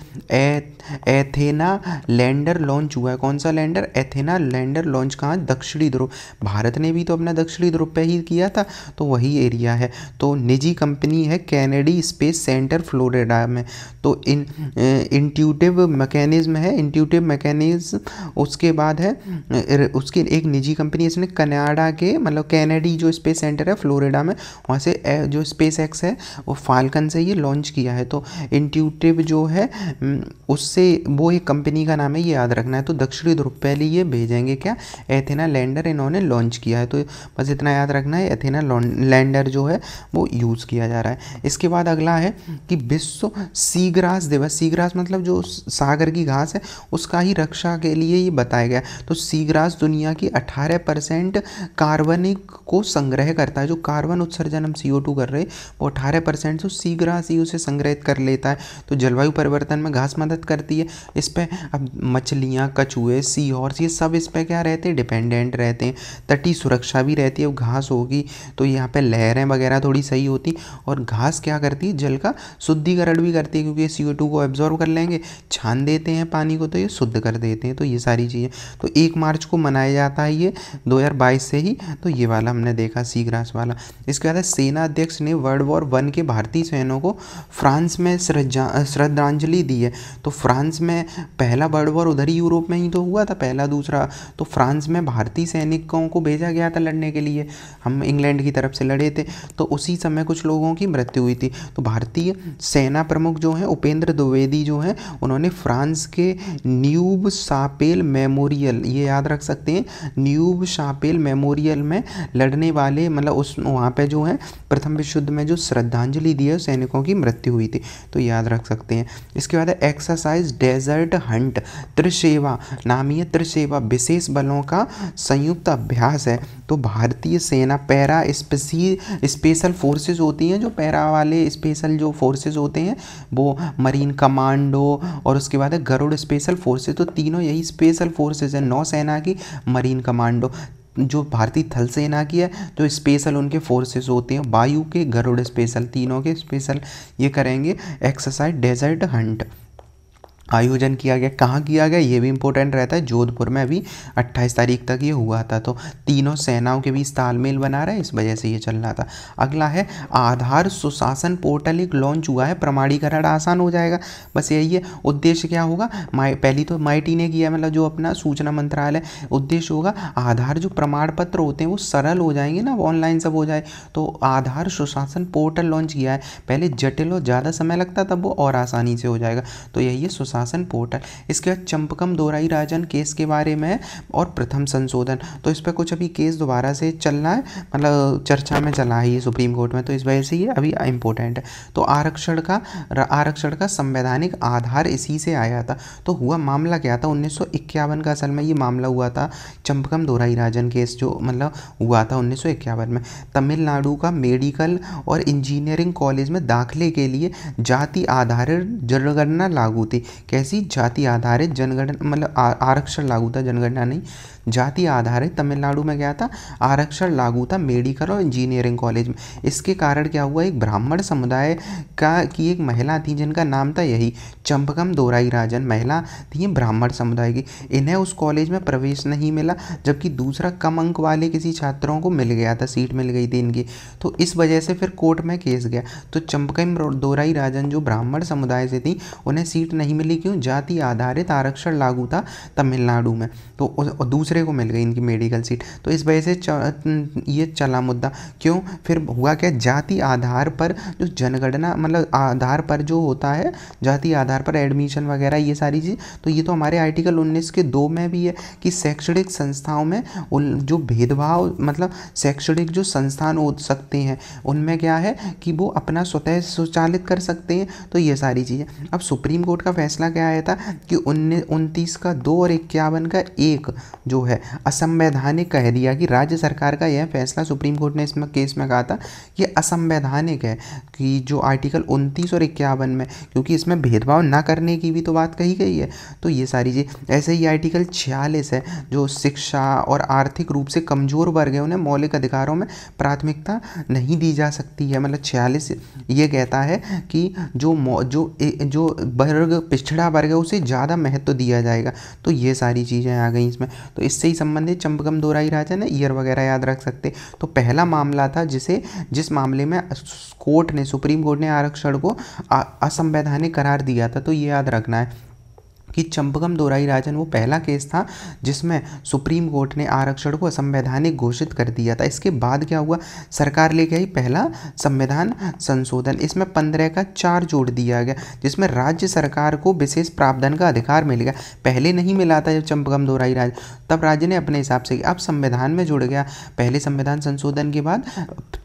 S1: एथेना लैंडर लॉन्च हुआ है। कौन सा लैंडर? एथेना लैंडर लॉन्च कहाँ? दक्षिणी ध्रुव। भारत ने भी तो अपना दक्षिणी ध्रुव पे ही किया था, तो वही एरिया है। तो निजी कंपनी है कैनेडी स्पेस सेंटर फ्लोरिडा में। तो इंट्यूटिव मैकेनिज्म है, इंट्यूटिव मैकेनिज्म। उसके बाद है उसकी एक निजी कंपनी, इसने कनाडा के मतलब कैनेडी जो स्पेस सेंटर है फ्लोरिडा में, वहाँ से जो स्पेस एक्स है वो फाल्कन से ये लॉन्च किया है। तो इंट्यूटिव जो है उससे वो एक कंपनी का नाम है, ये याद रखना है। तो दक्षिणी ध्रुव पहले ये भेजेंगे क्या? एथेना लैंडर इन्होंने लॉन्च किया है। तो बस इतना याद रखना है, एथेना लैंडर जो है वो यूज़ किया जा रहा है। इसके बाद अगला है कि विश्व सीग्रास दिवस। सीग्रास मतलब जो सागर की घास है उसका ही रक्षा के लिए ये बताया गया। तो सीग्रास दुनिया की 18% कार्बनिक को संग्रह करता है। जो कार्बन उत्सर्जन हम CO2 कर रहे हैं वो 18% तो सीग्रास ही उसे संग्रहित कर लेता है। तो जलवायु परिवर्तन में घास मदद करती है। इस पर अब मछलियाँ, कछुए, सी हॉर्स, ये सब इस पर क्या रहते हैं? डिपेंडेंट रहते हैं। तटीय सुरक्षा भी रहती है। अब घास होगी तो यहाँ पे लहरें वगैरह थोड़ी सही होती। और घास क्या करती है? जल का शुद्धिकरण भी करती है, क्योंकि CO2 को एब्जॉर्व कर लेंगे, छान देते हैं पानी को, तो ये शुद्ध कर देते हैं। तो ये सारी चीज़ें तो 1 मार्च को मनाया जाता है ये 2022 से ही। तो ये वाला हमने देखा सीग्रास वाला। इसके बाद सेना अध्यक्ष ने वर्ल्ड वॉर 1 के भारतीय सैनिकों को फ्रांस में श्रद्धांजलि दी है। तो फ्रांस में पहला वर्ल्ड वॉर उधर ही यूरोप में ही तो हुआ था, पहला दूसरा। तो फ्रांस में भारतीय सैनिकों को भेजा गया था लड़ने के लिए। हम इंग्लैंड की तरफ से लड़े थे, तो उसी समय कुछ लोगों की मृत्यु हुई थी। तो भारतीय सेना प्रमुख जो हैं उपेंद्र द्विवेदी जो हैं, उन्होंने फ्रांस के न्यूब शापेल मेमोरियल, ये याद रख सकते हैं, न्यूब शापेल मेमोरियल में लड़ने वाले मतलब उस वहाँ पे जो है प्रथम विश्व युद्ध में जो श्रद्धांजलि दी है सैनिकों की मृत्यु हुई थी। तो याद रख सकते हैं। इसके बाद है एक्सरसाइज डेजर्ट हंट त्रिसेवा नामी है। त्रिसेवा विशेष बलों का संयुक्त अभ्यास है। तो भारतीय सेना पैरा स्पेशल फोर्सेस होती हैं, जो पैरा वाले स्पेशल जो फोर्सेस होते हैं वो मरीन कमांडो और उसके बाद है गरुड़ स्पेशल फोर्सेस। तो तीनों यही स्पेशल फोर्सेस हैं, नौसेना की, मरीन कमांडो जो भारतीय थल सेना की है, जो स्पेशल उनके फोर्सेस होते हैं, वायु के गरुड़ स्पेशल, तीनों के स्पेशल ये करेंगे एक्सरसाइज डेजर्ट हंट। आयोजन किया गया, कहाँ किया गया ये भी इंपॉर्टेंट रहता है। जोधपुर में अभी 28 तारीख तक ये हुआ था। तो तीनों सेनाओं के बीच तालमेल बना रहा है, इस वजह से ये चल रहा था। अगला है आधार सुशासन पोर्टल एक लॉन्च हुआ है, प्रमाणीकरण आसान हो जाएगा। बस यही है। उद्देश्य क्या होगा? पहली तो MIT ने किया, मतलब जो अपना सूचना मंत्रालय, उद्देश्य होगा आधार जो प्रमाण पत्र होते हैं वो सरल हो जाएंगे ना, ऑनलाइन सब हो जाए। तो आधार सुशासन पोर्टल लॉन्च किया है। पहले जटिल और ज़्यादा समय लगता, तब वो और आसानी से हो जाएगा। तो यही है सुशासन पोर्टल। इसके बाद चंपकम दोराई राजन केस के बारे में और प्रथम संशोधन। तो इस पर कुछ अभी केस दोबारा से चल रहा है, मतलब चर्चा में चला है ये सुप्रीम कोर्ट में, तो इस वजह से ये अभी इम्पोर्टेंट है। तो आरक्षण का संवैधानिक आधार इसी से आया था। तो हुआ मामला क्या था? 1951 का असल में ये मामला हुआ था, चंपकम दोराई राजन केस जो मतलब हुआ था 1951 में। तमिलनाडु का मेडिकल और इंजीनियरिंग कॉलेज में दाखिले के लिए जाति आधारित जनगणना लागू थी। कैसी? जाति आधारित जनगणना, मतलब आरक्षण लागू था, जनगणना नहीं, जाति आधारित। तमिलनाडु में क्या था? आरक्षण लागू था मेडिकल और इंजीनियरिंग कॉलेज में। इसके कारण क्या हुआ? एक ब्राह्मण समुदाय की एक महिला थी जिनका नाम था यही चंपकम दोराई राजन, महिला थी ब्राह्मण समुदाय की। इन्हें उस कॉलेज में प्रवेश नहीं मिला, जबकि दूसरा कम अंक वाले किसी छात्रों को मिल गया था, सीट मिल गई थी इनकी। तो इस वजह से फिर कोर्ट में केस गया। तो चंपकम दोराई राजन जो ब्राह्मण समुदाय से थी, उन्हें सीट नहीं मिली। क्यों? जाति आधारित आरक्षण लागू था तमिलनाडु में, तो दूसरे को मिल गई इनकी मेडिकल सीट। तो इस वजह से ये चला मुद्दा। क्यों? फिर हुआ क्या? जाति आधार पर जो जनगणना, मतलब आधार पर जो होता है, जाति आधार पर एडमिशन वगैरह ये सारी चीज़, तो ये तो हमारे आर्टिकल 19 के 2 में भी है कि शैक्षणिक संस्थाओं में जो भेदभाव, मतलब शैक्षणिक जो संस्थान हो सकते हैं उनमें क्या है कि वो अपना स्वतः संचालित कर सकते हैं। तो ये सारी चीज़ें। अब सुप्रीम कोर्ट का फैसला क्या आया था कि 29 का 2 और 51 का 1 जो है असंवैधानिक कह दिया कि राज्य सरकार का यह फैसला, सुप्रीम कोर्ट ने इसमें केस में कहा था, ये असंवैधानिक है कि जो आर्टिकल 29 और 51 में, क्योंकि इसमें भेदभाव न करने की भी तो बात कही गई है। तो ये सारी चीज़, ऐसे ही आर्टिकल 46 है जो शिक्षा और आर्थिक रूप से कमज़ोर वर्ग है उन्हें मौलिक अधिकारों में प्राथमिकता नहीं दी जा सकती है। मतलब 46 ये कहता है कि जो वर्ग पिछड़ा वर्ग है उसे ज़्यादा महत्व दिया जाएगा। तो ये सारी चीज़ें आ गई इसमें। तो इससे ही संबंधित चंपकम दोराई राजन है, ईयर वगैरह याद रख सकते। तो पहला मामला था जिस मामले में सुप्रीम कोर्ट ने आरक्षण को असंवैधानिक करार दिया था। तो ये याद रखना है कि चंपकम दोराई राजन वो पहला केस था जिसमें सुप्रीम कोर्ट ने आरक्षण को असंवैधानिक घोषित कर दिया था। इसके बाद क्या हुआ, सरकार लेके आई पहला संविधान संशोधन। इसमें 15 का 4 जोड़ दिया गया जिसमें राज्य सरकार को विशेष प्रावधान का अधिकार मिल गया। पहले नहीं मिला था जब चंपकम दोराई राज, तब राज्य ने अपने हिसाब से, अब संविधान में जुड़ गया। पहले संविधान संशोधन के बाद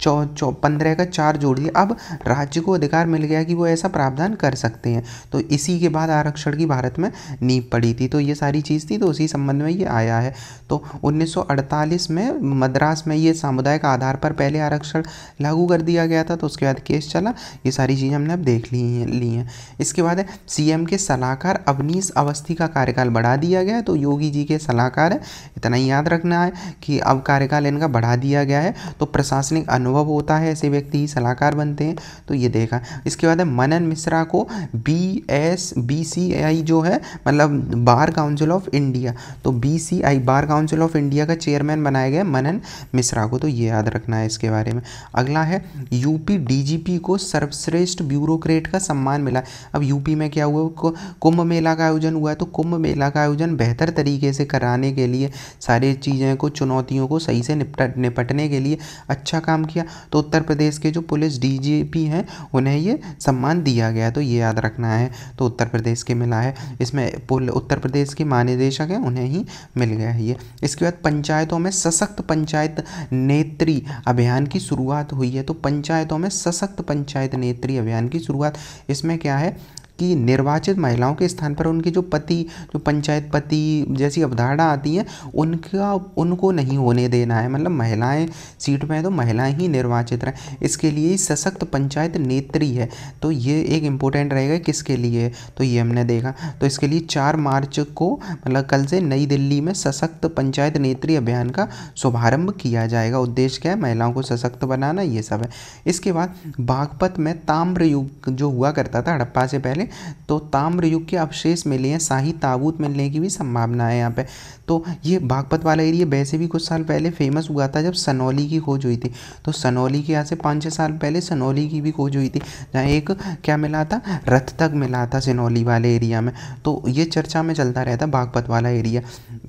S1: 15 का 4 जोड़ दिया, अब राज्य को अधिकार मिल गया कि वो ऐसा प्रावधान कर सकते हैं। तो इसी के बाद आरक्षण की भारत में नींव पड़ी थी। तो ये सारी चीज़ थी, तो उसी संबंध में ये आया है। तो 1948 में मद्रास में ये सामुदायिक आधार पर पहले आरक्षण लागू कर दिया गया था। तो उसके बाद केस चला, ये सारी चीज़ें हमने अब देख ली हैं। इसके बाद है सीएम के सलाहकार अवनीश अवस्थी का कार्यकाल बढ़ा दिया गया है। तो योगी जी के सलाहकार है, इतना ही याद रखना है कि अब कार्यकाल इनका बढ़ा दिया गया है। तो प्रशासनिक अनुभव होता है, ऐसे व्यक्ति ही सलाहकार बनते हैं। तो ये देखा। इसके बाद है मनन मिश्रा को BCI जो है मतलब बार काउंसिल ऑफ इंडिया, तो BCI bar council of India का चेयरमैन बनाया गया मनन मिश्रा को। तो ये याद रखना है इसके बारे में। अगला है यूपी DGP को सर्वश्रेष्ठ ब्यूरोक्रेट का सम्मान मिला। अब यूपी में क्या हुआ, कुंभ मेला का आयोजन हुआ है। तो कुंभ मेला का आयोजन बेहतर तरीके से कराने के लिए, सारी चीज़ें को, चुनौतियों को सही से निपटने के लिए अच्छा काम किया। तो उत्तर प्रदेश के जो पुलिस DGP हैं उन्हें ये सम्मान दिया गया। तो ये याद रखना है। तो उत्तर प्रदेश के मिला है, इसमें उत्तर प्रदेश के महानिदेशक हैं उन्हें ही मिल गया है ये। इसके बाद पंचायतों में सशक्त पंचायत नेत्री अभियान की शुरुआत हुई है। तो पंचायतों में सशक्त पंचायत नेत्री अभियान की शुरुआत, इसमें क्या है कि निर्वाचित महिलाओं के स्थान पर उनके जो पति, जो पंचायत पति जैसी अवधारणा आती हैं उनको नहीं होने देना है। मतलब महिलाएं सीट में है तो महिलाएं ही निर्वाचित रहें, इसके लिए सशक्त पंचायत नेत्री है। तो ये एक इम्पोर्टेंट रहेगा किसके लिए, तो ये हमने देखा। तो इसके लिए 4 मार्च को मतलब कल से नई दिल्ली में सशक्त पंचायत नेत्री अभियान का शुभारंभ किया जाएगा। उद्देश्य क्या है, महिलाओं को सशक्त बनाना, ये सब है। इसके बाद बागपत में ताम्र युग जो हुआ करता था हड़प्पा से पहले, तो ताम्र युग के अवशेष मिले हैं, शाही ताबूत मिलने की भी संभावना है यहाँ पे। तो ये बागपत वाला एरिया वैसे भी कुछ साल पहले फेमस हुआ था जब सनौली की खोज हुई थी। तो सनौली के यहाँ से 5-6 साल पहले सनौली की भी खोज हुई थी, जहाँ एक क्या मिला था, रथ तक मिला था सनौली वाले एरिया में। तो ये चर्चा में चलता रहता बागपत वाला एरिया।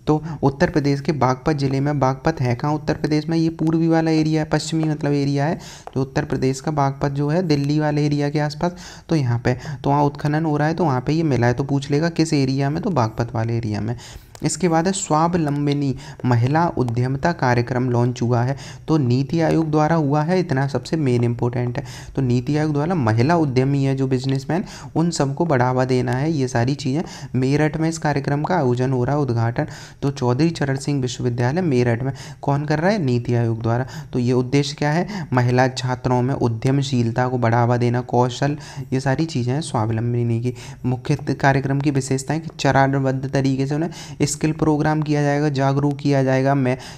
S1: तो उत्तर प्रदेश के बागपत ज़िले में, बागपत है कहाँ उत्तर प्रदेश में, ये पूर्वी वाला एरिया है, पश्चिमी मतलब एरिया है जो उत्तर प्रदेश का। बागपत जो है दिल्ली वाले एरिया के आसपास, तो यहाँ पे तो वहाँ उत्खनन हो रहा है, तो वहाँ पे ये मिला है। तो पूछ लेगा किस एरिया में, तो बागपत वाले एरिया में। इसके बाद है स्वावलंबिनी महिला उद्यमिता कार्यक्रम लॉन्च हुआ है। तो नीति आयोग द्वारा हुआ है, इतना सबसे मेन इंपॉर्टेंट है। तो नीति आयोग द्वारा महिला उद्यमी है जो बिजनेसमैन, उन सबको बढ़ावा देना है, ये सारी चीज़ें। मेरठ में इस कार्यक्रम का आयोजन हो रहा है, उद्घाटन तो चौधरी चरण सिंह विश्वविद्यालय मेरठ में। कौन कर रहा है, नीति आयोग द्वारा। तो ये उद्देश्य क्या है, महिला छात्रों में उद्यमशीलता को बढ़ावा देना, कौशल, ये सारी चीज़ें हैं स्वावलंबिनी की। मुख्य कार्यक्रम की विशेषताएं कि चरणबद्ध तरीके से उन्हें स्किल प्रोग्राम किया जाएगा, जागरूक किया जाएगा,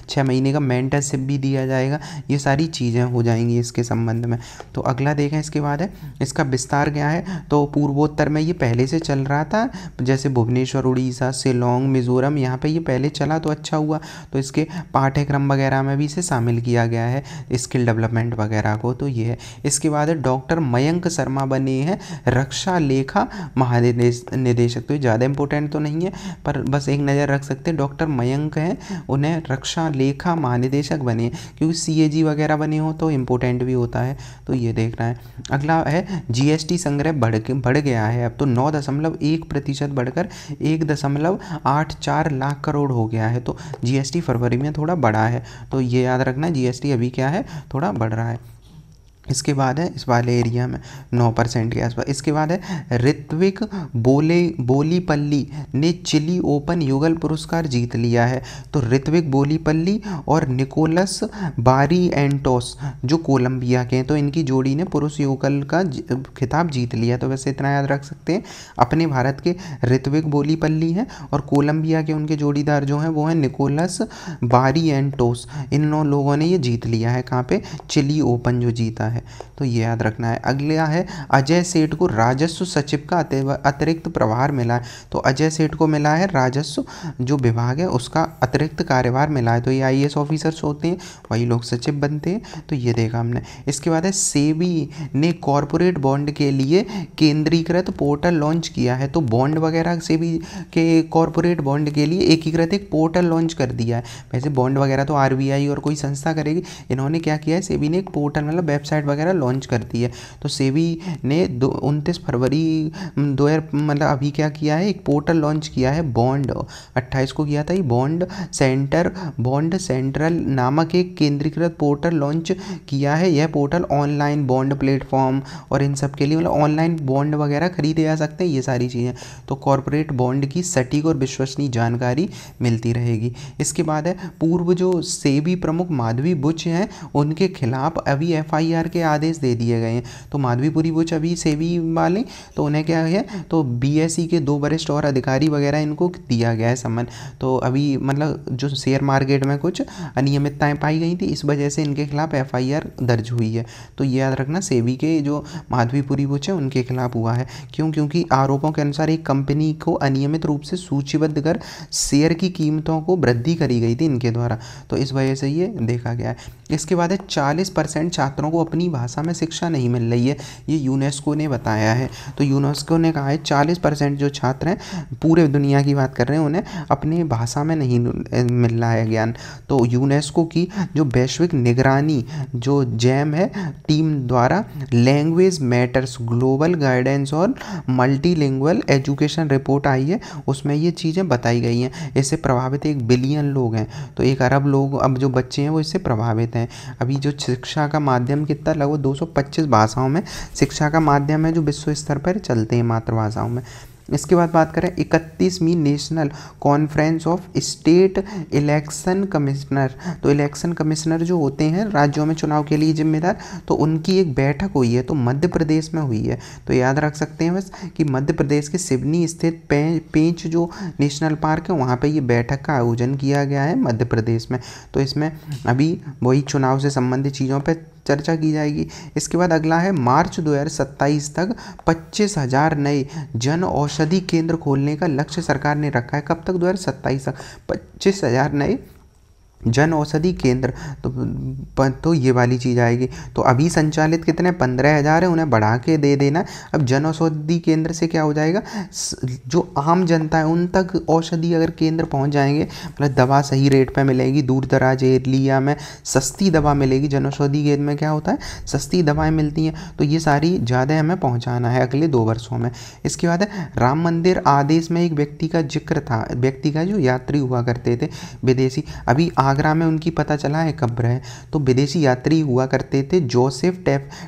S1: 6 महीने का मेंटरशिप भी दिया जाएगा, ये सारी चीज़ें हो जाएंगी इसके संबंध में। तो अगला देखें इसके बाद है इसका विस्तार क्या है। तो पूर्वोत्तर में ये पहले से चल रहा था, जैसे भुवनेश्वर, उड़ीसा, शिलोंग, मिजोरम, यहाँ पे ये पहले चला तो अच्छा हुआ। तो इसके पाठ्यक्रम वगैरह में भी इसे शामिल किया गया है, स्किल डेवलपमेंट वगैरह को। तो ये है। इसके बाद है डॉक्टर मयंक शर्मा बने हैं रक्षा लेखा महानिदेशक। तो ये ज़्यादा इंपॉर्टेंट तो नहीं है, पर बस एक नज़र रख सकते हैं। डॉक्टर मयंक हैं, उन्हें रक्षा लेखा महानिदेशक बने, क्योंकि CAG वगैरह बने हो तो इम्पोर्टेंट भी होता है। तो ये देखना है। अगला है GST संग्रह बढ़ गया है, अब तो 9.1% बढ़कर 1.84 लाख करोड़ हो गया है। तो GST फरवरी में थोड़ा बढ़ा है, तो ये याद रखना, GST अभी क्या है, थोड़ा बढ़ रहा है। इसके बाद है इस वाले एरिया में 9% के आसपास। इसके बाद है ऋत्विक बोलीपल्ली ने चिली ओपन युगल पुरस्कार जीत लिया है। तो ऋत्विक बोलीपल्ली और निकोलस बारिएंटोस जो कोलंबिया के हैं, तो इनकी जोड़ी ने पुरुष युगल का खिताब जीत लिया। तो वैसे इतना याद रख सकते हैं, अपने भारत के ऋत्विक बोलीपल्ली हैं और कोलंबिया के उनके जोड़ीदार जो हैं वो हैं निकोलस बारिएंटोस। इन लोगों ने ये जीत लिया है, कहाँ पे, चिली ओपन जो जीता है। तो ये याद रखना है। अगला है अजय सेठ को राजस्व सचिव का अतिरिक्त प्रभार मिला है। तो अजय सेठ को मिला है राजस्व जो विभाग है उसका अतिरिक्त कार्यभार मिला है। तो ये आईएएस ऑफिसर्स होते हैं, वही लोग सचिव बनते हैं। तो ये देखा हमने। इसके बाद है सेबी ने कॉरपोरेट बॉन्ड के लिए केंद्रीकृत पोर्टल लॉन्च किया है। तो बॉन्ड वगैरह सेबी के कॉरपोरेट बॉन्ड के लिए एकीकृत एक पोर्टल लॉन्च कर दिया है। वैसे बॉन्ड वगैरह तो आरबीआई और कोई संस्था करेगी, इन्होंने क्या किया है, सेबी ने एक पोर्टल मतलब वेबसाइट वगैरह लॉन्च कर दी है। तो सेबी ने 29 फरवरी 2000 मतलब अभी क्या किया है, एक पोर्टल लॉन्च किया है बॉन्ड 28 को किया था। ये बॉन्ड सेंट्रल नामक एक केंद्रीकृत पोर्टल लॉन्च किया है। यह पोर्टल ऑनलाइन बॉन्ड प्लेटफॉर्म और इन सब के लिए मतलब ऑनलाइन बॉन्ड वगैरह खरीदे जा सकते हैं, ये सारी चीज़ें। तो कॉरपोरेट बॉन्ड की सटीक और विश्वसनीय जानकारी मिलती रहेगी। इसके बाद है पूर्व जो सेबी प्रमुख माधवी बुच हैं उनके खिलाफ अभी एफआईआर के आदेश दे दिए गए हैं। तो माधवीपुरी बुच अभी सेबी वाले, तो उन्हें क्या है, तो बीएसई के 2 वरिष्ठ और अधिकारी वगैरह इनको दिया गया है समन। तो अभी मतलब जो शेयर मार्केट में कुछ अनियमितताएं पाई गई थी, इस वजह से इनके खिलाफ एफआईआर दर्ज हुई है। तो ये याद रखना, सेबी के जो माधवीपुरी बुच है उनके खिलाफ हुआ है। क्योंकि आरोपों के अनुसार एक कंपनी को अनियमित रूप से सूचीबद्ध कर शेयर की कीमतों को वृद्धि करी गई थी इनके द्वारा। तो इस वजह से ये देखा गया है। इसके बाद है 40% छात्रों को अपनी भाषा में शिक्षा नहीं मिल रही है, ये यूनेस्को ने बताया है। तो यूनेस्को ने कहा है 40% जो छात्र हैं, पूरे दुनिया की बात कर रहे हैं, उन्हें अपनी भाषा में नहीं मिल रहा है ज्ञान। तो यूनेस्को की जो वैश्विक निगरानी जो जैम है टीम द्वारा लैंग्वेज मैटर्स ग्लोबल गाइडेंस और मल्टीलिंगुअल एजुकेशन रिपोर्ट आई है, उसमें ये चीज़ें बताई गई हैं। इससे प्रभावित 1 बिलियन लोग हैं, तो 1 अरब लोग अब जो बच्चे हैं वो इससे प्रभावित हैं। अभी जो शिक्षा का माध्यम कितना, लगभग 225 भाषाओं में शिक्षा का माध्यम है जो विश्व स्तर पर चलते हैं मातृभाषाओं में। इसके बाद बात करें 31वीं national conference of state election commissioner. तो इलेक्शन कमिश्नर जो होते हैं राज्यों में चुनाव के लिए जिम्मेदार, तो उनकी एक बैठक हुई है, तो मध्य प्रदेश में हुई है। तो याद रख सकते हैं बस कि मध्य प्रदेश के सिवनी स्थित पेंच जो नेशनल पार्क है वहाँ पे ये बैठक का आयोजन किया गया है मध्य प्रदेश में। तो इसमें अभी वही चुनाव से संबंधित चीज़ों पर चर्चा की जाएगी। इसके बाद अगला है मार्च 2027 तक 25,000 नए जन औषधि केंद्र खोलने का लक्ष्य सरकार ने रखा है। कब तक, 2027 तक 25,000 नए जन औषधि केंद्र। तो ये वाली चीज़ आएगी। तो अभी संचालित कितने 15,000 है, उन्हें बढ़ा के दे देना। अब जन औषधि केंद्र से क्या हो जाएगा, जो आम जनता है उन तक औषधि अगर केंद्र पहुंच जाएंगे, मतलब दवा सही रेट पे मिलेगी, दूर दराज एरिया में सस्ती दवा मिलेगी। जन औषधि केंद्र में क्या होता है, सस्ती दवाएँ मिलती हैं। तो ये सारी ज़्यादा हमें पहुँचाना है अगले 2 वर्षों में। इसके बाद है राम मंदिर आदेश में एक व्यक्ति का जिक्र था, व्यक्ति का जो यात्री हुआ करते थे विदेशी, अभी आगरा में उनकी पता चला है कब्र है। तो विदेशी यात्री हुआ करते थे जोसेफ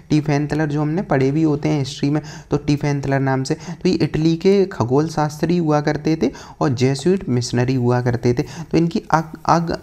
S1: टिफेंतलर, जो हमने पढ़े भी होते हैं हिस्ट्री में, तो टिफेंतलर नाम से। तो ये इटली के खगोल शास्त्री हुआ करते थे और जेसुइट मिशनरी हुआ करते थे। तो इनकी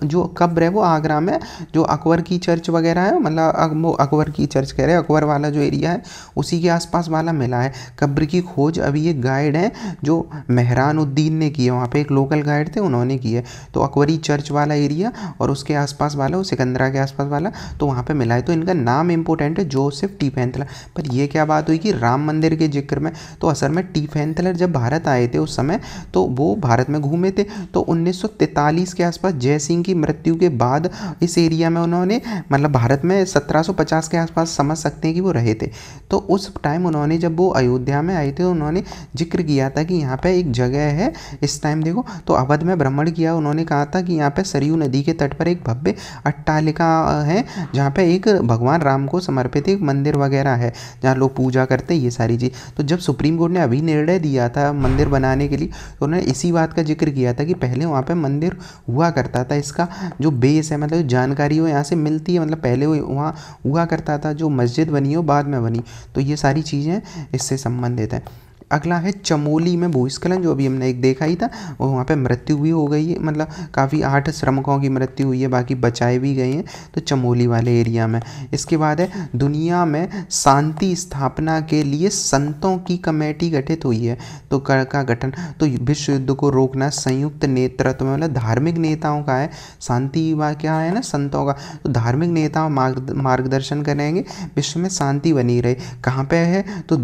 S1: जो कब्र है वो आगरा में जो अकबर की चर्च वगैरह है, मतलब अकबर की चर्च कह रहे हैं, अकबर वाला जो एरिया है उसी के आसपास वाला मिला है। कब्र की खोज अभी एक गाइड है जो मेहरान उद्दीन ने की है, वहाँ पे एक लोकल गाइड थे उन्होंने की है। तो अकबरी चर्च वाला एरिया और उसके आसपास वाला, वो सिकंदरा के आसपास वाला, तो वहाँ पे मिला है। तो इनका नाम इंपॉर्टेंट है, जोसेफ टिफेंतलर। पर ये क्या बात हुई कि राम मंदिर के जिक्र में, तो असल में टिफेंतलर जब भारत आए थे उस समय, तो वो भारत में घूमे थे। तो 1943 के आसपास जय सिंह की मृत्यु के बाद इस एरिया में उन्होंने, मतलब भारत में 1750 के आसपास समझ सकते हैं कि वो रहे थे। तो उस टाइम उन्होंने, जब वो अयोध्या में आए थे, उन्होंने जिक्र किया था कि यहाँ पे एक जगह है, इस टाइम देखो, तो अवध में भ्रमण किया, उन्होंने कहा था कि यहाँ पे सरयू नदी के के तट पर एक भव्य अट्टालिका है जहाँ पे एक भगवान राम को समर्पित एक मंदिर वगैरह है जहाँ लोग पूजा करते हैं, ये सारी चीज़। तो जब सुप्रीम कोर्ट ने अभी निर्णय दिया था मंदिर बनाने के लिए तो उन्होंने इसी बात का जिक्र किया था कि पहले वहाँ पे मंदिर हुआ करता था, इसका जो बेस है मतलब जानकारी वो यहाँ से मिलती है, मतलब पहले वहाँ हुआ करता था, जो मस्जिद बनी हो बाद में बनी। तो ये सारी चीज़ें इससे संबंधित है। अगला है चमोली में भूस्खलन, जो अभी हमने एक देखा ही था, और वहाँ पे मृत्यु भी हो गई है, मतलब काफ़ी 8 श्रमिकों की मृत्यु हुई है, बाकी बचाए भी गए हैं तो चमोली वाले एरिया में। इसके बाद है दुनिया में शांति स्थापना के लिए संतों की कमेटी गठित हुई है, तो का गठन तो विश्व युद्ध को रोकना संयुक्त नेतृत्व में, मतलब धार्मिक नेताओं का है, शांति क्या है ना संतों का, तो धार्मिक नेता मार्गदर्शन करेंगे विश्व में शांति बनी रहे। कहाँ पे है तो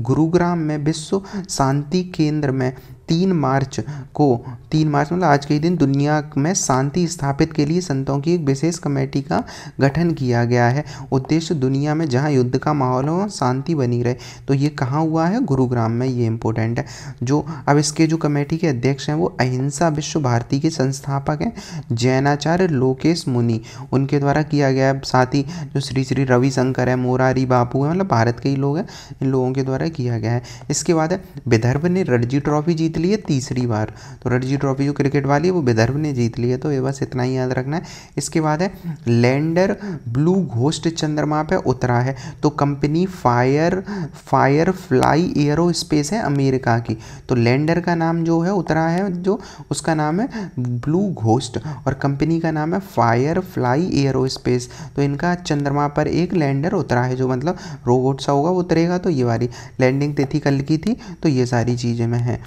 S1: गुरुग्राम में विश्व शांति केंद्र में 3 मार्च मतलब आज के ही दिन दुनिया में शांति स्थापित के लिए संतों की एक विशेष कमेटी का गठन किया गया है। उद्देश्य दुनिया में जहां युद्ध का माहौल हो शांति बनी रहे। तो ये कहाँ हुआ है, गुरुग्राम में, ये इंपॉर्टेंट है। जो अब इसके जो कमेटी के अध्यक्ष हैं वो अहिंसा विश्व भारती के संस्थापक हैं जैनाचार्य लोकेश मुनि, उनके द्वारा किया गया है। साथ ही जो श्री श्री रविशंकर है, मोरारी बापू है, मतलब भारत के ही लोग हैं, इन लोगों के द्वारा किया गया है। इसके बाद है विदर्भ ने रणजी ट्रॉफी जीत ली है तीसरी बार, तो रणजी ट्रॉफी जो क्रिकेट वाली है वो विदर्भ ने जीत ली है, तो ये बस इतना ही याद रखना है। इसके बाद है लैंडर ब्लू घोस्ट चंद्रमा पे उतरा है, तो कंपनी फायर फ्लाई एरोस्पेस है अमेरिका की, तो लैंडर का नाम जो है उतरा है जो उसका नाम है ब्लू घोस्ट और कंपनी का नाम है फायर फ्लाई एरोस्पेस। तो इनका चंद्रमा पर एक लैंडर उतरा है, जो मतलब रोबोट सा होगा वो उतरेगा, तो ये वाली लैंडिंग तिथि कल की थी, तो ये सारी चीज़ें में है।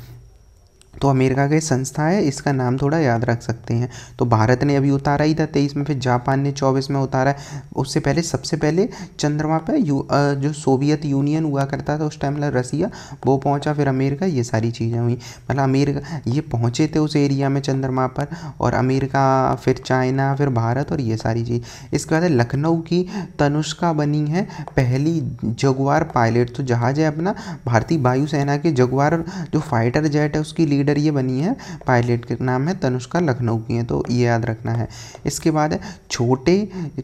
S1: तो अमेरिका का संस्था है, इसका नाम थोड़ा याद रख सकते हैं। तो भारत ने अभी उतारा ही था 23 में, फिर जापान ने 24 में उतारा है। उससे पहले सबसे पहले चंद्रमा पे जो सोवियत यूनियन हुआ करता था उस टाइम रसिया, वो पहुंचा, फिर अमेरिका, ये सारी चीज़ें हुई। मतलब अमेरिका ये पहुंचे थे उस एरिया में चंद्रमा पर, और अमेरिका, फिर चाइना, फिर भारत, और ये सारी चीज़। इसके बाद लखनऊ की तनुष्का बनी है पहली जगुआर पायलट, तो जहाज़ है अपना भारतीय वायुसेना के जगुआर जो फाइटर जेट है उसकी लीडर ये बनी है, पायलट के नाम है तनुष्का, लखनऊ की है, तो ये याद रखना है। इसके बाद है छोटे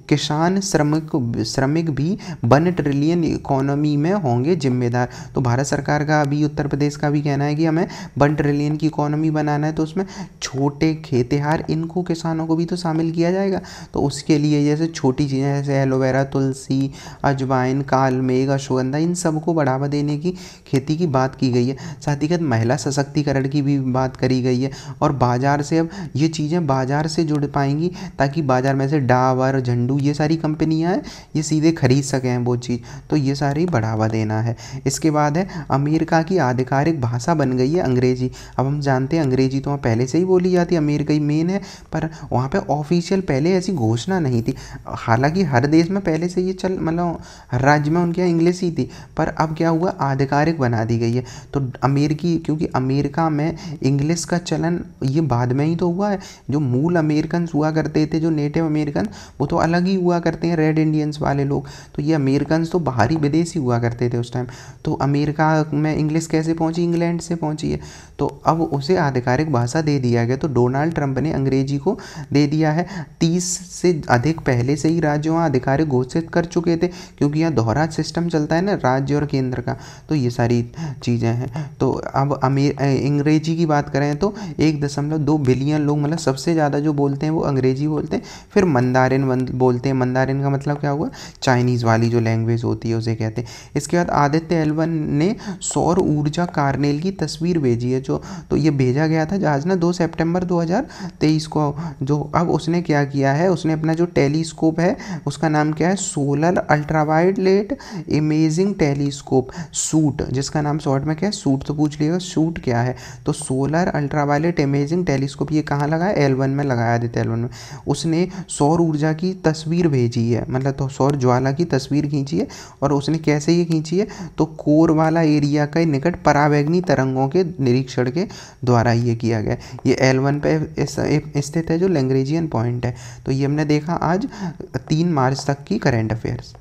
S1: किसान श्रमिक भी 1 ट्रिलियन इकोनॉमी में होंगे जिम्मेदार। तो भारत सरकार का अभी उत्तर प्रदेश का भी कहना है कि हमें 1 ट्रिलियन की इकोनॉमी बनाना है, तो उसमें छोटे खेतिहार इनको किसानों को भी तो शामिल किया जाएगा। तो उसके लिए जैसे छोटी चीज़ें जैसे एलोवेरा, तुलसी, अजवाइन, कालमेघ, अश्वगंधा, इन सबको बढ़ावा देने की खेती की बात की गई है। साथ ही साथ महिला सशक्तिकरण की भी बात करी गई है, और बाजार से अब ये चीज़ें बाजार से जुड़ पाएंगी, ताकि बाजार में से डाबर, झंडू, ये सारी कंपनियां हैं, ये सीधे खरीद सकें वो चीज़, तो ये सारी बढ़ावा देना है। इसके बाद है अमेरिका की आधिकारिक भाषा बन गई है अंग्रेजी। अब हम जानते हैं अंग्रेजी तो वहाँ पहले से ही बोली जाती है, अमेरिका ही मेन है, पर वहाँ पे ऑफिशियल पहले ऐसी घोषणा नहीं थी। हालांकि हर देश में पहले से ये मतलब हर राज्य में उनके यहाँ इंग्लिश ही थी, पर अब क्या हुआ, आधिकारिक बना दी गई है। तो क्योंकि अमेरिका में इंग्लिश का चलन ये बाद में ही तो हुआ है, जो मूल अमेरिकन हुआ करते थे, जो नेटिव अमेरिकन, वो तो अलग ही हुआ करते हैं, रेड इंडियंस वाले लोग, तो ये अमेरिकन तो बाहरी विदेशी हुआ करते थे उस टाइम। तो अमेरिका में इंग्लिश कैसे पहुंची, इंग्लैंड से पहुंची है, तो अब उसे आधिकारिक भाषा दे दिया गया। तो डोनाल्ड ट्रंप ने अंग्रेजी को दे दिया है। 30 से अधिक पहले से ही राज्य वहाँ आधिकारिक घोषित कर चुके थे, क्योंकि यहाँ दोहरा सिस्टम चलता है ना राज्य और केंद्र का, तो ये सारी चीज़ें हैं। तो अब अंग्रेजी की बात करें तो 1.2 बिलियन लोग, मतलब सबसे ज़्यादा जो बोलते हैं वो अंग्रेजी बोलते हैं, फिर मंदारिन बोलते हैं। मंदारिन का मतलब क्या हुआ, चाइनीज़ वाली जो लैंग्वेज होती है उसे कहते हैं। इसके बाद आदित्य एल1 ने सौर ऊर्जा कार्नेल की तस्वीर भेजी है, तो ये भेजा गया था जहाज ना 2 सितंबर 2023 को। जो अब उसने क्या किया है, उसने अपना जो टेलीस्कोप है उसका नाम क्या है, solar ultraviolet imaging telescope suit, जिसका नाम शॉर्ट में क्या है, सूट, तो पूछ लिएगा सूट क्या है, तो सोलर अल्ट्रावायलेट इमेजिंग टेलीस्कोप, ये कहाँ लगाया, L1 में लगाया, आदित्य L1 में। उसने सौर ऊर्जा की तस्वीर भेजी है, मतलब तो सौर ज्वाला की तस्वीर खींची है, और उसने कैसे ये खींची है, तो कोर वाला एरिया के निकट परावैंगनी तरंगों के निरीक्षण के द्वारा ये किया गया। ये L1 पे स्थित है जो लैग्रेंजियन पॉइंट है। तो ये हमने देखा आज 3 मार्च तक की करेंट अफेयर्स।